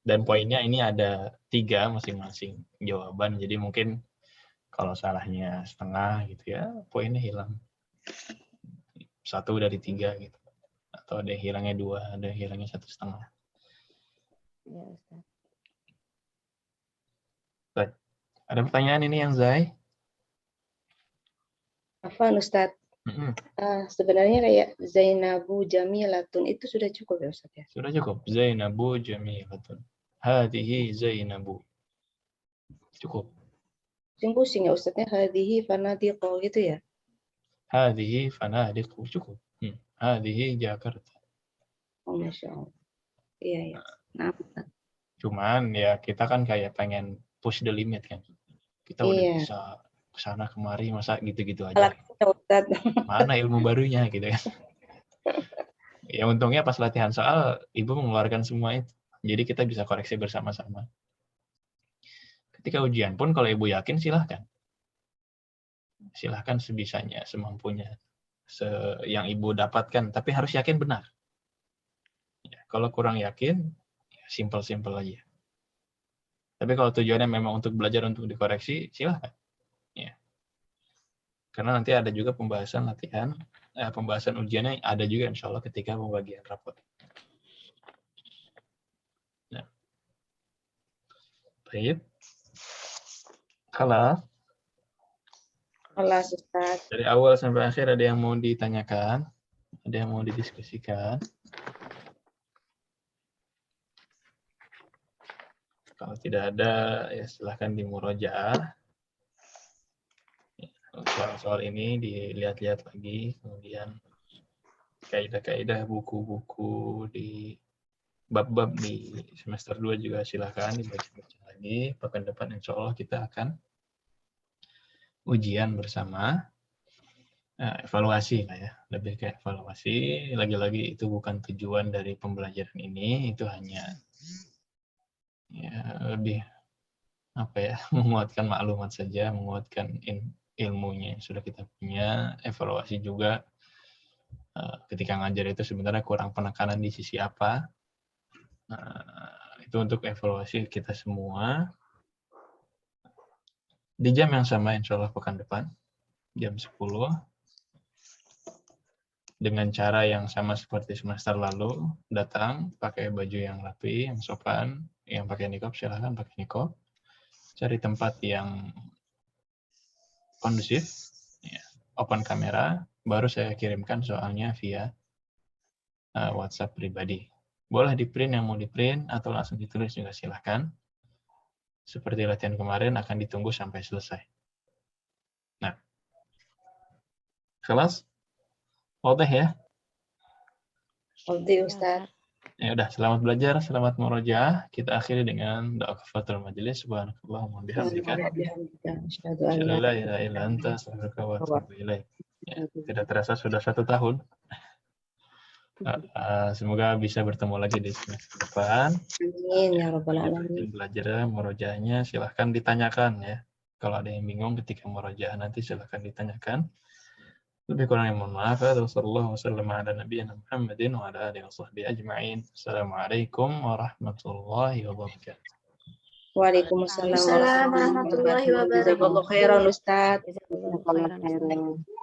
Dan poinnya ini ada 3 masing-masing jawaban. Jadi mungkin kalau salahnya setengah gitu ya, poinnya hilang. 1 dari 3 gitu. Atau ada yang hilangnya 2, ada yang hilangnya 1,5. Ya, Ustaz. Baik. Ada pertanyaan ini yang Zai? Afwan Ustadz. Sebenarnya kayak Zainabu Jamilatun itu sudah cukup ya Ustadz ya? Sudah cukup. Zainabu Jamilatun. Hadihi Zainabu. Cukup. Pusing ya Ustadznya, hadihi fanadiqo gitu ya? Hadihi fanadiqu. Cukup. Hadihi Jakarta. Oh, Masya Allah. Iya, iya. Nah, Cuman ya kita kan kayak pengen push the limit kan. Kita udah iya. bisa kesana kemari, masa gitu-gitu aja. Alatnya Ustadz. Mana ilmu barunya gitu kan. Ya untungnya pas latihan soal, Ibu mengeluarkan semua itu. Jadi kita bisa koreksi bersama-sama. Ketika ujian pun kalau Ibu yakin silahkan. Silahkan sebisanya, semampunya. Yang Ibu dapatkan, tapi harus yakin benar. Ya, kalau kurang yakin, ya simple-simple aja. Tapi kalau tujuannya memang untuk belajar untuk dikoreksi, silahkan. Ya. Karena nanti ada juga pembahasan latihan, pembahasan ujiannya ada juga insya Allah ketika pembagian rapot. Nah. Baik. Kalau Ustadz. dari awal sampai akhir ada yang mau ditanyakan, ada yang mau didiskusikan. Kalau tidak ada, ya silahkan dimurojaah. Soal-soal ini dilihat-lihat lagi, kemudian kaidah-kaidah buku-buku di bab-bab di semester 2 juga silahkan dibaca-baca lagi. Pekan depan insya Allah kita akan ujian bersama. Evaluasi lah ya, lebih ke evaluasi. Lagi-lagi itu bukan tujuan dari pembelajaran ini, itu hanya ya lebih apa ya, menguatkan maklumat saja, menguatkan ilmunya yang sudah kita punya. Evaluasi juga ketika ngajar itu sebenarnya kurang penekanan di sisi apa. Itu untuk evaluasi kita semua. Di jam yang sama insya Allah pekan depan, jam 10. Dengan cara yang sama seperti semester lalu, datang pakai baju yang rapi, yang sopan, yang pakai niqab silahkan pakai niqab. Cari tempat yang kondusif, ya, open kamera, baru saya kirimkan soalnya via WhatsApp pribadi. Boleh di print yang mau di print atau langsung ditulis juga silahkan. Seperti latihan kemarin akan ditunggu sampai selesai. Nah, kelas? Wadah ya? Wadah Ustadz. Ya udah, selamat belajar, selamat murojaah. Kita akhiri dengan doa kafaratul majelis. Subhanakallahumma wa bihamdika. Asyhadu an la ilaha illa anta, astaghfiruka wa atubu ilaik. Ya, tidak terasa sudah 1 tahun. Semoga bisa bertemu lagi di semester depan. Amin ya rabbal alamin. Belajar murojaahnya silahkan ditanyakan ya. Kalau ada yang bingung ketika murojaah nanti silahkan ditanyakan. Lebih kurang yang mohon maaf. Wassalamualaikum warahmatullahi wabarakatuh. Waalaikumsalam warahmatullahi wabarakatuh. Jazakallahu khairan Ustadz. Jazakallahu khairan, Ustaz.